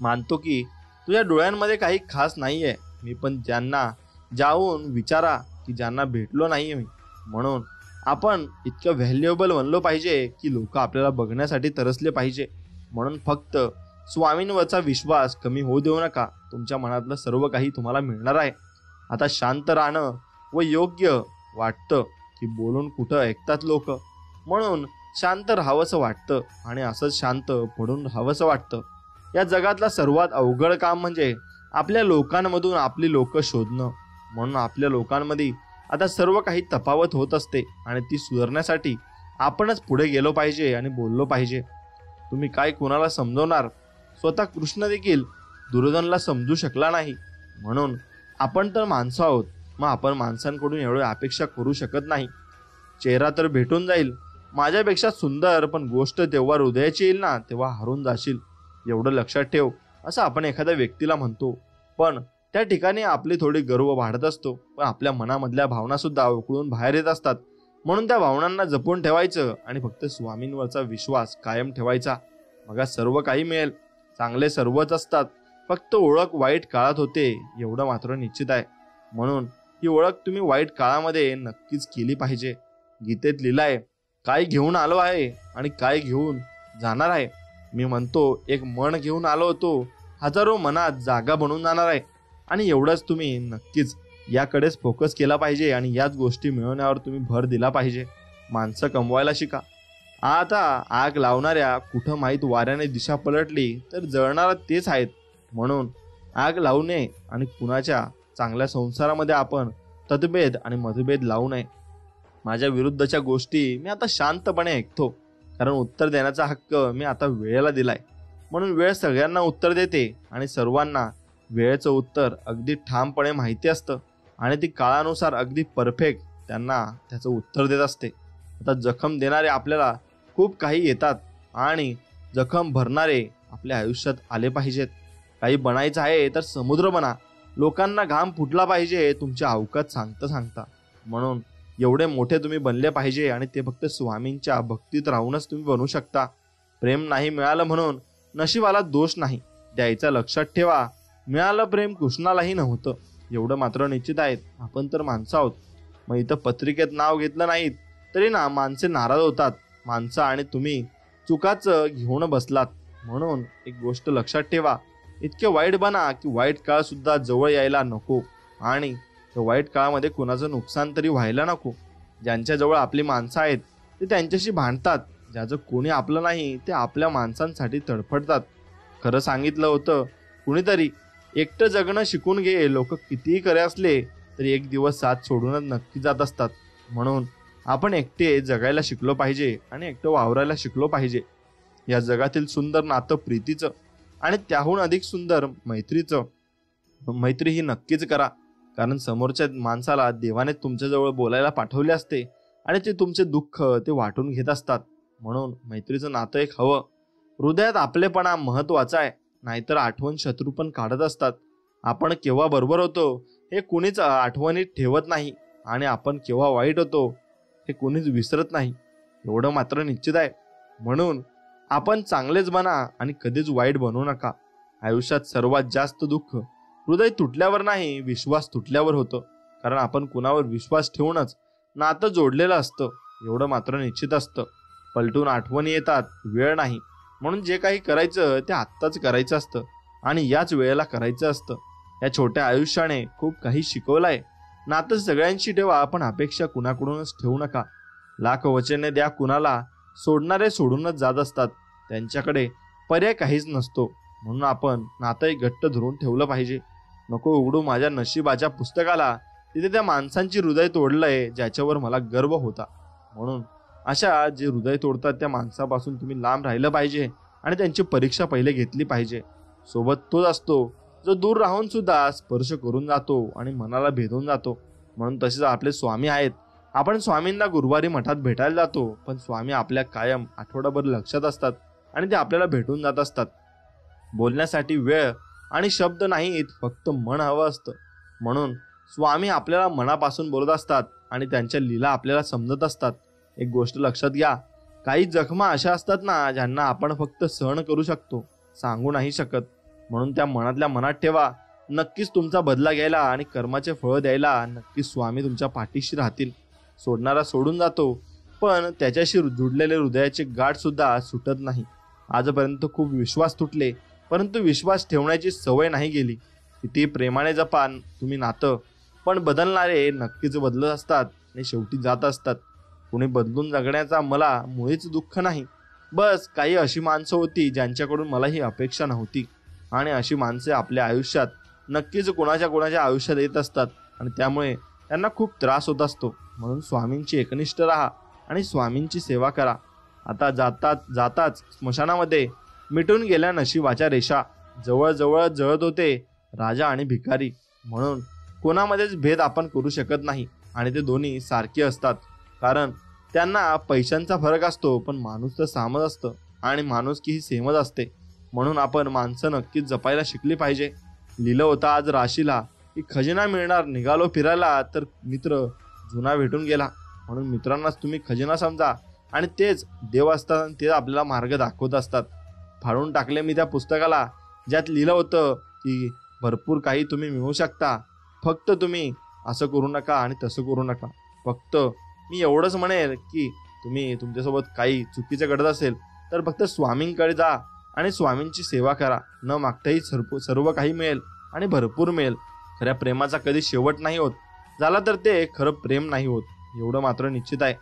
मानतो की तुझ्या डोळ्यांमध्ये काही खास नाहीये, मी पण ज्यांना जाऊन विचारा की ज्यांना भेटलो नाही मी. म्हणून आपण इतकं व्हॅल्युएबल बनलो पाहिजे की लोक आपल्याला बघण्यासाठी तरसले पाहिजे. म्हणून फक्त स्वामींवरचा विश्वास कमी होऊ देऊ नका. तुमच्या मनातलं सर्व काही तुम्हाला मिळणार आहे. आता शांत राहणं व योग्य वाटतं की बोलून कुठं ऐकतात लोक, म्हणून शांत राहावंसं वाटतं आणि असंच शांत पडून राहावंसं वाटतं. या जगातला सर्वात अवघड काम म्हणजे आपल्या लोकांमधून आपली लोक शोधणं. म्हणून आपल्या लोकांमध्ये आता सर्व काही तफावत होत असते आणि ती सुधारण्यासाठी आपणच पुढे गेलो पाहिजे आणि बोललो पाहिजे. तुम्ही काय कुणाला समजवणार? स्वतः कृष्ण देखील दुर्योधनला समजू शकला नाही. म्हणून आपण तर माणसं आहोत, मग आपण माणसांकडून एवढी अपेक्षा करू शकत नाही. चेहरा तर भेटून जाईल माझ्यापेक्षा सुंदर, पण गोष्ट तेव्हा हृदयाची येईल ना तेव्हा हरून जाशील, एवढं लक्षात ठेव, असं आपण एखाद्या व्यक्तीला म्हणतो. पण त्या ठिकाणी आपली थोडी गर्व वाढत असतो, पण आपल्या मनामधल्या भावना सुद्धा उकळून बाहेर येत असतात. म्हणून त्या भावनांना जपून ठेवायचं आणि फक्त स्वामींवरचा विश्वास कायम ठेवायचा. मग सर्व काही मिळेल. चांगले सर्वच असतात, फक्त ओळख वाईट काळात होते, एवढं मात्र निश्चित आहे. म्हणून ही ओळख तुम्ही वाईट काळामध्ये नक्कीच केली पाहिजे. गीतेत लिहिलाय, काय घेऊन आलो आहे आणि काय घेऊन जाणार आहे. मी म्हणतो, एक मन घेऊन आलो होतो, हजारो मनात जागा बनून जाणार आहे. आणि एवढंच तुम्ही नक्कीच याकडेच फोकस केला पाहिजे आणि याच गोष्टी मिळवण्यावर तुम्ही भर दिला पाहिजे. माणसं कमवायला शिका. आता आग लावणाऱ्या कुठं माहीत वाऱ्याने दिशा पलटली तर जळणार तेच आहेत. म्हणून आग लावू नये आणि कुणाच्या चांगल्या संसारामध्ये आपण तद्भेद आणि मतभेद लावू नये. माझ्या विरुद्धच्या गोष्टी मी आता शांतपणे ऐकतो, कारण उत्तर देण्याचा हक्क मी आता वेळेला दिलाय. म्हणून वेळ सगळ्यांना उत्तर देते आणि सर्वांना वेळेचं उत्तर अगदी ठामपणे माहिती असतं आणि ती काळानुसार अगदी परफेक्ट त्यांना त्याचं उत्तर देत असते. आता जखम देणारे आपल्याला खूप काही येतात आणि जखम भरणारे आपल्या आयुष्यात आले पाहिजेत. काही बनायचं आहे तर समुद्र बना. लोकांना घाम फुटला पाहिजे तुमची अवकात सांगता. म्हणून एवढे मोठे तुम्ही बनले पाहिजे आणि ते फक्त स्वामींच्या भक्तीत राहूनच तुम्ही बनू शकता. प्रेम नाही मिळालं म्हणून नशिबाला दोष नाही द्यायचा लक्षात ठेवा. मिळालं प्रेम कृष्णालाही नव्हतं, एवढं मात्र निश्चित आहेत. आपण तर माणसं आहोत. मग इथं पत्रिकेत नाव घेतलं नाहीत तरी ना माणसे नाराज होतात. माणसं आणि तुम्ही चुकाचं घेऊन बसलात. म्हणून एक गोष्ट लक्षात ठेवा, इतके वाईट बना की वाईट काळ सुद्धा जवळ यायला नको आणि वाईट काळामध्ये कुणाचं नुकसान तरी व्हायला नको. ज्यांच्याजवळ आपली माणसं आहेत ते त्यांच्याशी भांडतात. ज्याचं कोणी आपलं नाही ते आपल्या माणसांसाठी तडफडतात. खरं सांगितलं होतं कुणीतरी, एकटं जगणं शिकून घे. लोक कितीही करे असले तरी एक दिवस साथ सोडूनच नक्की जात असतात. म्हणून आपण एकटे जगायला शिकलो पाहिजे आणि एकटं वावरायला शिकलो पाहिजे. या जगातील सुंदर नातं प्रीतीचं आणि त्याहून अधिक सुंदर मैत्रीचं. मैत्री ही नक्कीच करा, कारण समोरच्या माणसाला देवाने तुमच्याजवळ बोलायला पाठवले असते आणि ते तुमचे दुःख ते वाटून घेत असतात. म्हणून मैत्रीचं नातं एक हवं. हृदयात आपलेपणा महत्वाचा आहे, नाहीतर आठवण शत्रू पण काढत असतात. आपण केव्हा बरोबर होतो हे कुणीच आठवणीत ठेवत नाही आणि आपण केव्हा वाईट होतो हे कुणीच विसरत नाही, एवढं मात्र निश्चित आहे. म्हणून आपण चांगलेच बना आणि कधीच वाईट बनवू नका. आयुष्यात सर्वात जास्त दुःख हृदय तुटल्यावर नाही, विश्वास तुटल्यावर होतं. कारण आपण कुणावर विश्वास ठेवूनच नातं जोडलेलं असतं, एवढं मात्र निश्चित असतं. पलटून आठवणी येतात, वेळ नाही. म्हणून जे काही करायचं ते आत्ताच करायचं असतं आणि याच वेळेला करायचं असतं. या छोट्या आयुष्याने खूप काही शिकवलंय. नातं सगळ्यांशी ठेवा, पण अपेक्षा कुणाकडूनच ठेवू नका. लाख वचने द्या कुणाला, सोडणारे सोडूनच जात असतात. त्यांच्याकडे पर्याय काहीच नसतो. म्हणून आपण नातं घट्ट धरून ठेवलं पाहिजे. नको उघडू माझ्या नशिबाच्या पुस्तकाला, तिथे त्या माणसांची हृदय तोडलंय ज्याच्यावर मला गर्व होता. म्हणून अशा जे हृदय तोडतात त्या माणसापासून तुम्ही लांब राहिलं पाहिजे आणि त्यांची परीक्षा पहिले घेतली पाहिजे. सोबत तोच असतो जो दूर राहून सुद्धा स्पर्श करून जातो आणि मनाला भेदून जातो. म्हणून तसेच आपले स्वामी आहेत. आपण स्वामींना गुरुवारी मठात भेटायला जातो, पण स्वामी आपल्या कायम आठवडाभर लक्षात असतात आणि ते आपल्याला भेटून जात असतात. बोलण्यासाठी वेळ आणि शब्द नाहीत, फक्त मन हवं असतं. म्हणून स्वामी आपल्याला मनापासून बोलत असतात आणि त्यांच्या लीला आपल्याला समजत असतात. एक गोष्ट लक्षात घ्या, काही जखमा अशा असतात ना ज्यांना आपण फक्त सहन करू शकतो, सांगू नाही शकत. म्हणून त्या मनातल्या मनात ठेवा. नक्कीच तुमचा बदला घ्यायला आणि कर्माचे फळ द्यायला नक्कीच स्वामी तुमच्या पाठीशी राहतील. सोडणारा सोडून जातो, पण त्याच्याशी जुडलेले हृदयाचे गाठ सुद्धा सुटत नाही. आजपर्यंत खूप विश्वास तुटले, परंतु विश्वास ठेवण्याची सवय नाही गेली. किती प्रेमाने जपा तुम्ही नातं, पण बदलणारे नक्कीच बदलत असतात आणि शेवटी जात असतात. कुणी बदलून जगण्याचा मला मुळीच दुःख नाही. बस काही अशी माणसं होती ज्यांच्याकडून मला ही अपेक्षा नव्हती आणि अशी माणसे आपल्या आयुष्यात नक्कीच कोणाच्या आयुष्यात येत असतात आणि त्यामुळे त्यांना खूप त्रास होत असतो. म्हणून स्वामींची एकनिष्ठ राहा आणि स्वामींची सेवा करा. आता जाताच स्मशानामध्ये मिटून गेल्या नशिबाच्या रेषा. जवळ जळत होते राजा आणि भिकारी. म्हणून कोणामध्येच भेद आपण करू शकत नाही आणि ते दोन्ही सारखे असतात. कारण त्यांना पैशांचा फरक असतो, पण माणूस तर सामच असतं आणि माणुसकी ही सेमच असते. म्हणून आपण माणसं नक्कीच जपायला शिकली पाहिजे. लिहिलं होतं आज राशीला की खजिना मिळणार, निघालो फिरायला तर मित्र जुना भेटून गेला. म्हणून मित्रांनाच तुम्ही खजिना समजा आणि तेच देव असतात आणि ते आपल्याला मार्ग दाखवत असतात. फाडून टाकले मी त्या पुस्तकाला ज्यात लिहिलं होतं की भरपूर काही तुम्ही मिळवू शकता, फक्त तुम्ही असं करू नका आणि तसं करू नका. फक्त मी एवढंच म्हणेल की तुम्ही तुमच्यासोबत काही चुकीचं घडत असेल तर फक्त स्वामींकडे जा आणि स्वामींची सेवा करा. न मागताही सर्व काही मिळेल आणि भरपूर मिळेल. खऱ्या प्रेमाचा कधी शेवट नाही होत. झाला तर ते खरं प्रेम नाही होत, एवढं मात्र निश्चित आहे.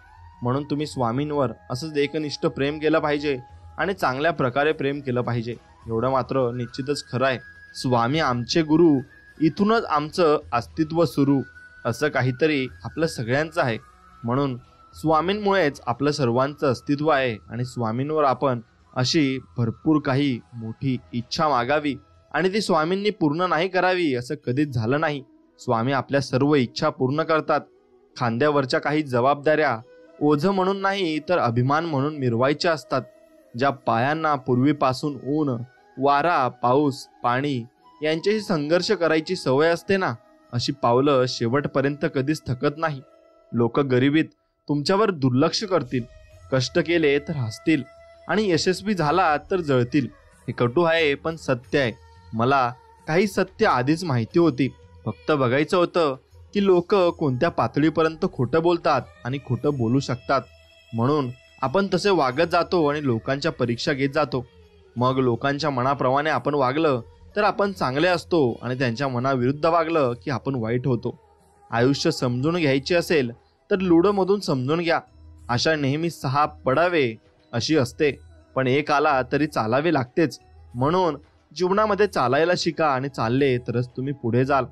म्हणून तुम्ही स्वामींवर असंच एकनिष्ठ प्रेम केलं पाहिजे आणि चांगल्या प्रकारे प्रेम केलं पाहिजे, एवढं मात्र निश्चितच खरं आहे. स्वामी आमचे गुरु, इथूनच आमचं अस्तित्व सुरू, असं काहीतरी आपलं सगळ्यांचं आहे. म्हणून स्वामींमुळेच आपलं सर्वांचं अस्तित्व आहे आणि स्वामींवर आपण अशी भरपूर काही मोठी इच्छा मागावी आणि ती स्वामींनी पूर्ण नाही करावी असं कधीच झालं नाही. स्वामी आपल्या सर्व इच्छा पूर्ण करतात. खांद्यावरच्या काही जबाबदाऱ्या ओझं म्हणून नाही तर अभिमान म्हणून मिरवायच्या असतात. ज्या पायांना पूर्वीपासून ऊन, वारा, पाऊस, पाणी यांच्याशी संघर्ष करायची सवय असते ना, अशी पावलं शेवटपर्यंत कधीच थकत नाही. लोक गरिबीत तुमच्यावर दुर्लक्ष करतील, कष्ट केले तर हसतील आणि यशस्वी झाला तर जळतील. हे कटू आहे पण सत्य आहे. मला काही सत्य आधीच माहिती होती. फक्त बघायचं होतं की लोक कोणत्या पातळीपर्यंत खोटं बोलतात आणि खोटं बोलू शकतात. म्हणून आपण तसे वागत जातो आणि लोकांच्या परीक्षा घेत जातो. मग लोकांच्या मनाप्रमाणे आपण वागलं तर आपण चांगले असतो आणि त्यांच्या मनाविरुद्ध वागलं की आपण वाईट होतो. आयुष्य समजून घ्यायचे असेल तर लुडोमधून समजून घ्या. आशा नेहमी 6 पडावे अशी असते, पण एक आला तरी चालावे लागतेच. म्हणून जीवनामध्ये चालायला शिका आणि चालले तरच तुम्ही पुढे जाल.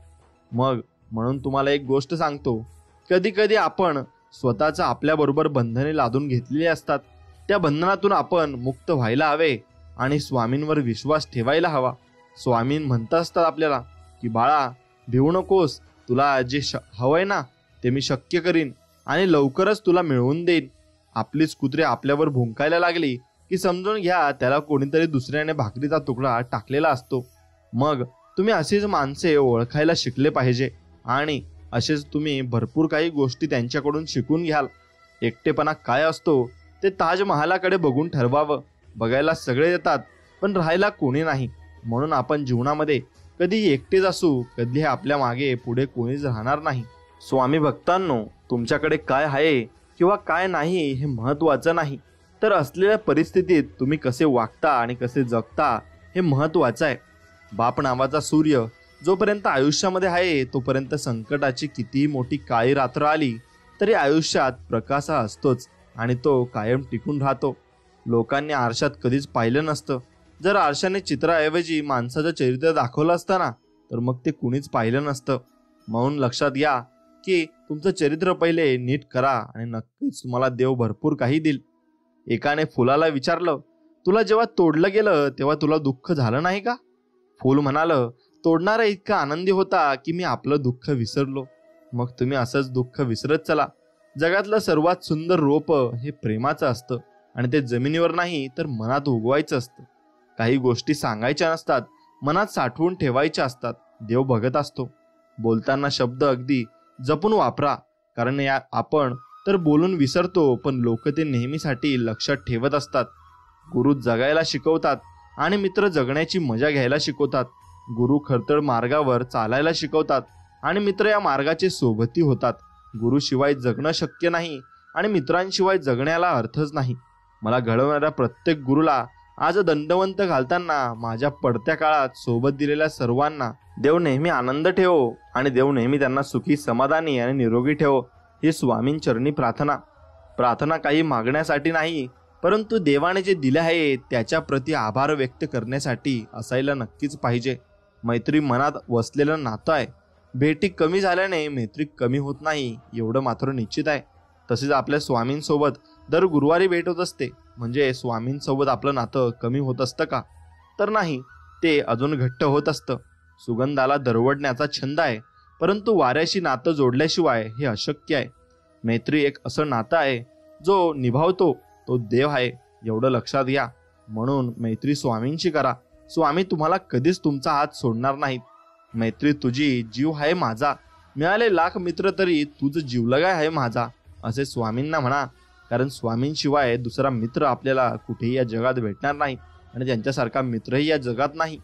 म्हणून तुम्हाला एक गोष्ट सांगतो, कधी कधी आपण स्वतःचा आपल्याबरोबर बंधने लादून घेतलेली असतात. त्या बंधनातून आपण मुक्त व्हायला हवे आणि स्वामींवर विश्वास ठेवायला हवा. स्वामी म्हणत असतात आपल्याला की बाळा, भिवू नकोस, तुला जे हवंय ना ते मी शक्य करीन आणि लवकरच तुला मिळवून देईन. आपलीच कुत्रे आपल्यावर भुंकायला लागली की समजून घ्या त्याला कोणीतरी दुसऱ्याने भाकरीचा तुकडा टाकलेला असतो. मग तुम्ही अशीच माणसे ओळखायला शिकले पाहिजे आणि असेच तुम्ही भरपूर काही गोष्टी त्यांच्याकडून शिकून घ्याल. एकटेपणा काय असतो ते ताजमहालाकडे बघून ठरवावं. बघायला सगळे येतात पण राहायला कोणी नाही. म्हणून आपण जीवनामध्ये कधी एकटेच असू, कधी आपल्या मागे पुढे कोणीच राहणार नाही. स्वामी भक्तांनो, तुमच्याकडे काय आहे किंवा काय नाही हे महत्त्वाचं नाही, तर असलेल्या परिस्थितीत तुम्ही कसे वागता आणि कसे जगता हे महत्त्वाचं आहे. बाप नावाचा सूर्य जोपर्यंत आयुष्यामध्ये आहे तोपर्यंत संकटाची कितीही मोठी काळी रात्र आली तरी आयुष्यात प्रकाश असतोच आणि तो कायम टिकून राहतो. लोकांनी आरशात कधीच पाहिलं नसतं. जर आरशाने चित्राऐवजी माणसाचं चरित्र दाखवलं असतं ना तर मग ते कुणीच पाहिलं नसतं. म्हणून लक्षात घ्या की तुमचं चरित्र पहिले नीट करा आणि नक्कीच तुम्हाला देव भरपूर काही देईल. एकाने फुलाला विचारलं, तुला जेव्हा तोडलं गेलं तेव्हा तुला दुःख झालं नाही का? फूल म्हणालं, तोडणारा इतका आनंदी होता की मी आपलं दुःख विसरलो. मग तुम्ही असंच दुःख विसरत चला. जगातलं सर्वात सुंदर रोप हे प्रेमाचं असतं आणि ते जमिनीवर नाही तर मनात उगवायचं असतं. काही गोष्टी सांगायच्या नसतात, मनात साठवून ठेवायच्या असतात. देव बघत असतो. बोलताना शब्द अगदी जपून वापरा, कारण आपण तर बोलून विसरतो पण लोक ते नेहमीसाठी लक्षात ठेवत असतात. गुरु जगायला शिकवतात आणि मित्र जगण्याची मजा घ्यायला शिकवतात. गुरु खडतर मार्गावर चालायला शिकवतात आणि मित्र या मार्गाचे सोबती होतात. गुरुशिवाय जगणं शक्य नाही आणि मित्रांशिवाय जगण्याला अर्थच नाही. मला घडवणाऱ्या प्रत्येक गुरुला आज दंडवंत घालताना माझ्या पडत्या काळात सोबत दिलेल्या सर्वांना देव नेहमी आनंद ठेवो आणि देव नेहमी त्यांना सुखी, समाधानी आणि निरोगी ठेवो. ही स्वामींचरणी प्रार्थना काही मागण्यासाठी नाही, परंतु देवाने जे दिले आहे त्याच्या प्रती आभार व्यक्त करण्यासाठी असायला नक्कीच पाहिजे. मैत्री मनात वसलेलं नातं आहे. भेटी कमी झाल्याने मैत्री कमी होत नाही, एवढं मात्र निश्चित आहे. तसेच आपल्या स्वामींसोबत दर गुरुवारी भेट होत असते, म्हणजे स्वामींसोबत आपलं नातं कमी होत असतं का? तर नाही, ते अजून घट्ट होत असतं. सुगंधाला दरवडण्याचा छंद आहे, परंतु वाऱ्याशी नातं जोडल्याशिवाय हे अशक्य आहे. मैत्री एक असं नातं आहे जो निभावतो तो देव आहे, एवढं लक्षात घ्या. म्हणून मैत्री स्वामींशी करा. स्वामी तुम्हाला कधीच तुमचा हात सोडणार नाहीत. मैत्री तुझी जीव आहे माझा, मिळाले लाख मित्र तरी तुझं जीवलगाय आहे माझा, असे स्वामींना म्हणा. कारण स्वामींशिवाय दुसरा मित्र आपल्याला कुठेही या जगात भेटणार नाही आणि त्यांच्यासारखा मित्रही या जगात नाही.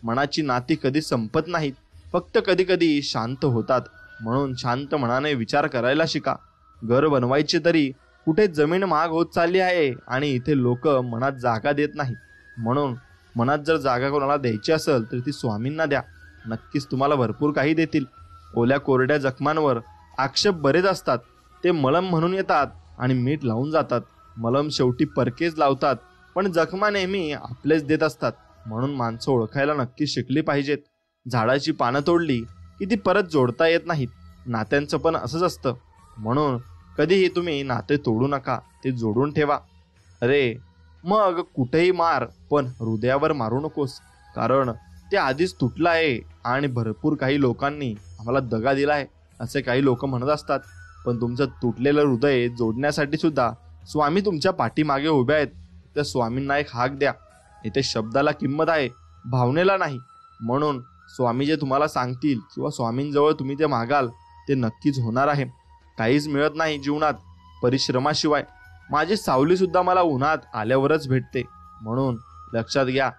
मनाची नाती कधी संपत नाहीत, फक्त कधी कधी शांत होतात. म्हणून शांत मनाने विचार करायला शिका. घर बनवायचे तरी कुठे जमीन महाग होत चालली आहे आणि इथे लोक मनात जागा देत नाहीत. म्हणून मनात जर जागा कोणाला द्यायची असेल तर ती स्वामींना द्या. नक्कीच तुम्हाला भरपूर काही देतील. ओल्या कोरड्या जखमांवर आक्षेप बरेच असतात. ते मलम म्हणून येतात आणि मीठ लावून जातात. मलम शेवटी परकेच लावतात, पण जखमा नेहमी आपलेच देत असतात. म्हणून माणसं ओळखायला नक्की शिकली पाहिजेत. झाडाची पानं तोडली की ती परत जोडता येत नाहीत. नात्यांचं पण असंच असतं. म्हणून कधीही तुम्ही नाते तोडू नका, ते जोडून ठेवा. अरे मग कुठेही मार, पण हृदयावर मारू नकोस, कारण ते आधीच तुटलं आहे आणि भरपूर काही लोकांनी आम्हाला दगा दिला आहे असे काही लोक म्हणत असतात. पण तुमचं तुटलेलं हृदय जोडण्यासाठी सुद्धा स्वामी तुमच्या पाठीमागे उभे आहेत. त्या स्वामींना एक हाक द्या. इथे शब्दाला किंमत आहे, भावनेला नाही. म्हणून स्वामी जे तुम्हाला सांगतील किंवा स्वामींजवळ तुम्ही ते मागाल ते नक्कीच होणार आहे. काहीच मिळत नाही जीवनात परिश्रमाशिवाय. माझी सावली सुद्धा मला उन्हात आल्यावरच भेटते. म्हणून लक्षात घ्या,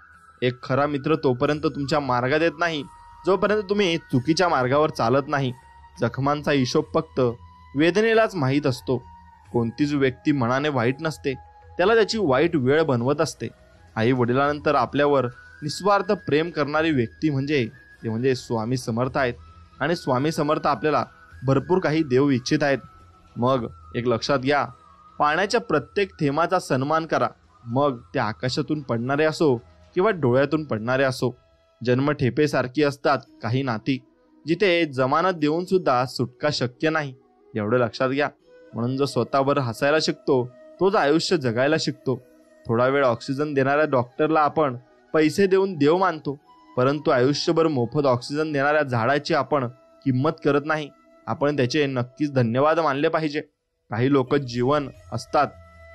एक खरा मित्र तोपर्यंत तुमच्या मार्गात येत नाही जोपर्यंत तुम्ही चुकीच्या मार्गावर चालत नाही. जखमांचा हिशोब फक्त वेदनेलाच माहीत असतो. कोणतीच व्यक्ती मनाने वाईट नसते, त्याला त्याची वाईट वेळ बनवत असते. आई वडिलांनंतर आपल्यावर निस्वार्थ प्रेम करणारी व्यक्ती म्हणजे स्वामी समर्थ आहेत. आणि स्वामी समर्थ आपल्याला भरपूर काही देऊ इच्छित आहेत. मग एक लक्षात घ्या, पाण्याच्या प्रत्येक थेंबाचा सन्मान करा. मग ते आकाशातून पडणारे असो किंवा डोळ्यातून पडणारे असो. जन्मठेपेसारखी असतात काही नाती, जिथे जमानत देऊन सुद्धा सुटका शक्य नाही. एवढं लक्षात घ्या. म्हणून जो स्वतःवर हसायला शिकतो तोच आयुष्य जगायला शिकतो. थोडा वेळ ऑक्सिजन देणाऱ्या डॉक्टरला आपण पैसे देऊन देव मानतो, परंतु आयुष्यभर मोफत ऑक्सिजन देणाऱ्या झाडाची आपण किंमत करत नाही. आपण त्याचे नक्कीच धन्यवाद मानले पाहिजे. काही लोक जीवन असतात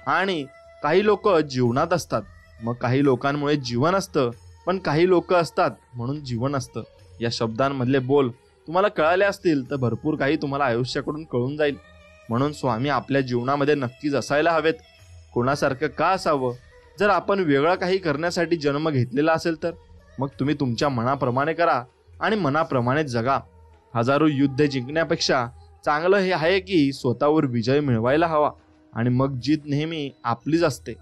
आणि काही लोक जीवनात असतात. मग काही लोकांमुळे जीवन असतं, पण काही लोक असतात म्हणून जीवन असतं. या शब्दांमधले बोल तुम्हाला कळाले असतील तर भरपूर काही तुम्हाला आयुष्याकडून कळून जाईल. म्हणून स्वामी आपल्या जीवनामध्ये नक्कीच असायला हवेत. कोणासारखं का असावं? जर आपण वेगळं काही करण्यासाठी जन्म घेतलेला असेल तर मग तुम्ही तुमच्या मनाप्रमाणे करा आणि मनाप्रमाणे जगा. हजारो युद्ध जिंकण्यापेक्षा चांगलं हे आहे की स्वतःवर विजय मिळवायला हवा आणि मग जीत नेहमी आपलीच असते.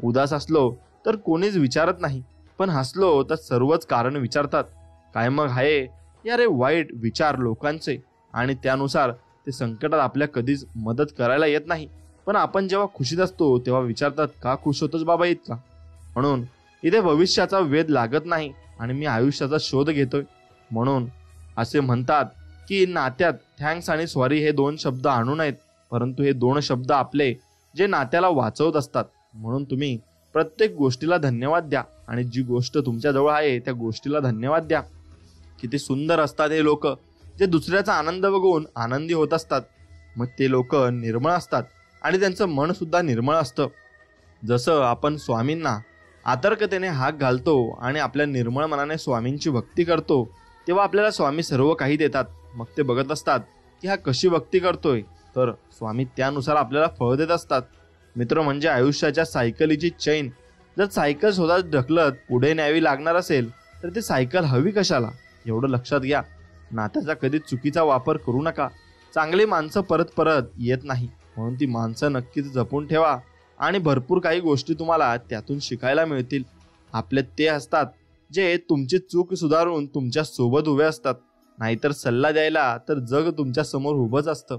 उदास असलो तर कोणीच विचारत नाही, पण हसलो तर सर्वच कारण विचारतात. काय मग आहे या रे वाईट विचार लोकांचे, आणि त्यानुसार ते संकटात आपल्या कधीच मदत करायला येत नाही. पण आपण जेव्हा खुशीत असतो तेव्हा विचारतात, का खुश होतोस बाबा इतका? म्हणून इथे भविष्याचा वेध लागत नाही आणि मी आयुष्याचा शोध घेतोय. म्हणून असे म्हणतात की नात्यात थँक्स आणि सॉरी हे 2 शब्द आणू नयेत, परंतु हे 2 शब्द आपले जे नात्याला वाचवत असतात. म्हणून तुम्ही प्रत्येक गोष्टीला धन्यवाद द्या आणि जी गोष्ट तुमच्याजवळ आहे त्या गोष्टीला धन्यवाद द्या. किती सुंदर असतात हे लोक जे दुसऱ्याचा आनंद बघून आनंदी होत असतात. मग ते लोक निर्मळ असतात आणि त्यांचं मन सुद्धा निर्मळ असतं. जसं आपण स्वामींना आतर्कतेने हाक घालतो आणि आपल्या निर्मळ मनाने स्वामींची भक्ती करतो, तेव्हा आपल्याला स्वामी सर्व काही देतात. मग ते बघत असतात की हा कशी भक्ती करतोय, तर स्वामी त्यानुसार आपल्याला फळ देत असतात. मित्र म्हणजे आयुष्याच्या सायकलीची चैन. जर सायकल स्वतः ढकलत पुढे न्यावी लागणार असेल तर ती सायकल हवी कशाला? एवढं लक्षात घ्या. नात्याचा कधी चुकीचा वापर करू नका. चांगली माणसं परत परत येत नाही, म्हणून ती माणसं नक्कीच जपून ठेवा आणि भरपूर काही गोष्टी तुम्हाला त्यातून शिकायला मिळतील. आपले ते असतात जे तुमची चूक सुधारून तुमच्या सोबत उभे असतात. नाहीतर सल्ला द्यायला तर जग तुमच्या समोर उभंच असतं.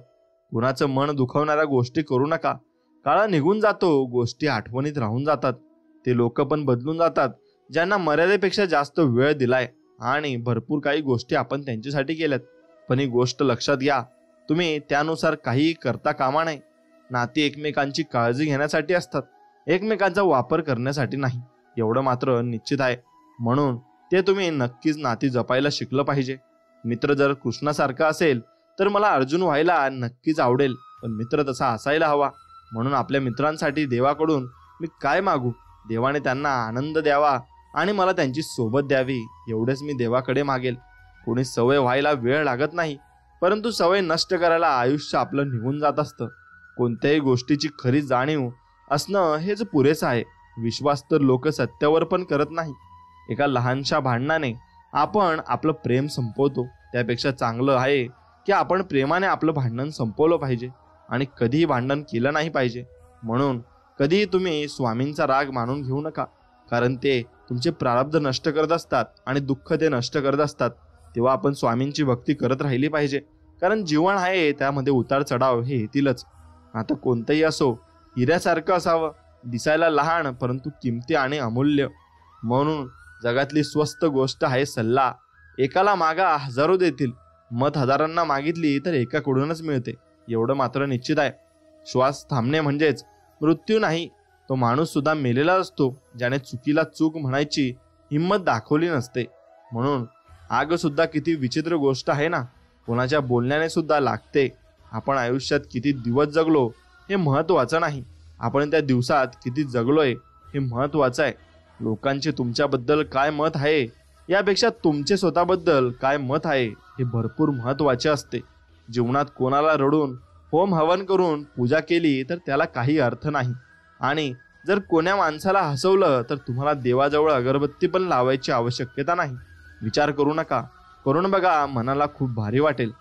कुणाचं मन दुखवणाऱ्या गोष्टी करू नका. काळ निघून जातो, गोष्टी आठवणीत राहून जातात. ते लोक पण बदलून जातात ज्यांना मर्यादेपेक्षा जास्त वेळ दिलाय आणि भरपूर काही गोष्टी आपण त्यांच्यासाठी केल्यात. पण ही गोष्ट लक्षात घ्या, तुम्ही त्यानुसार काही करता कामा नये. नाती एकमेकांची काळजी घेण्यासाठी असतात, एकमेकांचा वापर करण्यासाठी नाही. एवढं मात्र निश्चित आहे. म्हणून ते तुम्ही नक्कीच नाती जपायला शिकलं पाहिजे. मित्र जर कृष्णासारखा असेल तर मला अर्जुन व्हायला नक्कीच आवडेल, पण मित्र तसा असायला हवा. म्हणून आपल्या मित्रांसाठी देवाकडून मी काय मागू? देवाने त्यांना आनंद द्यावा आणि मला त्यांची सोबत द्यावी, एवढेच मी देवाकडे मागेल. कोणी सवय व्हायला वेळ लागत नाही, परंतु सवय नष्ट करायला आयुष्य आपलं निघून जात असतं. कोणत्याही गोष्टीची खरी जाणीव असणं हेच पुरेसं आहे. विश्वास तर लोक सत्यावर पण करत नाही. एका लहानशा भांडणाने आपण आपलं प्रेम संपवतो. त्यापेक्षा चांगलं आहे की आपण प्रेमाने आपलं भांडण संपवलं पाहिजे आणि कधीही भांडण केलं नाही पाहिजे. म्हणून कधीही तुम्ही स्वामींचा राग मानून घेऊ नका, कारण ते तुमचे प्रारब्ध नष्ट करत असतात आणि दुःख ते नष्ट करत असतात. तेव्हा आपण स्वामींची भक्ती करत राहिली पाहिजे, कारण जीवन आहे त्यामध्ये उतार चढाव हे येतीलच. आता कोणतंही असो, हिऱ्यासारखं असावं, दिसायला लहान परंतु किमती आणि अमूल्य. म्हणून जगातली स्वस्त गोष्ट आहे सल्ला. एकाला मागा हजारो देतील, मत हजारांना मागितली तर एकाकडूनच मिळते, एवढं मात्र निश्चित आहे. श्वास थांबणे म्हणजेच मृत्यू नाही. तो माणूस सुद्धा मेलेला असतो ज्याने चुकीला चूक म्हणायची हिंमत दाखवली नसते. म्हणून आग सुद्धा किती विचित्र गोष्ट आहे ना, कोणाच्या बोलण्याने सुद्धा लागते. आपण आयुष्यात किती दिवस जगलो हे महत्वाचं नाही, आपण त्या दिवसात किती जगलोय हे महत्वाचं आहे. लोकांचे तुमच्याबद्दल काय मत आहे यापेक्षा तुमचे स्वतःबद्दल काय मत आहे हे भरपूर महत्वाचे असते. जीवनात कोणाला रडून होम हवन करून पूजा केली तर त्याला काही अर्थ नाही, आणि जर कोण्या माणसाला हसवलं तर तुम्हाला देवाजवळ अगरबत्ती पण लावायची आवश्यकता नाही. विचार करू नका, करून बघा, मनाला खूप भारी वाटेल.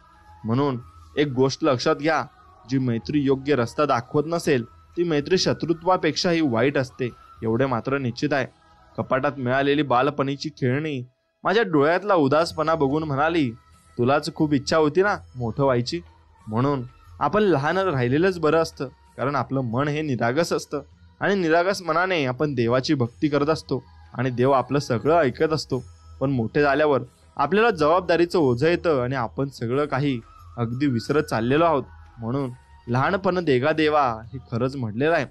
म्हणून एक गोष्ट लक्षात घ्या, जी मैत्री योग्य रस्ता दाखवत नसेल ती मैत्री शत्रुत्वापेक्षाही वाईट असते, एवढे मात्र निश्चित आहे. कपाटात मिळालेली बालपणीची खेळणी माझ्या डोळ्यातला उदासपणा बघून म्हणाली, तुलाच खूप इच्छा होती ना मोठं व्हायची, म्हणून आपण लहान राहिलेलंच बरं असतं. कारण आपलं मन हे निरागस असतं आणि निरागस मनाने आपण देवाची भक्ती करत असतो आणि देव आपलं सगळं ऐकत असतो. पण मोठे झाल्यावर आपल्याला जबाबदारीचं ओझं येतं आणि आपण सगळं काही अगदी विसरत चाललेलो आहोत. म्हणून लहानपण देगा देवा हे खरंच म्हटलेलं आहे.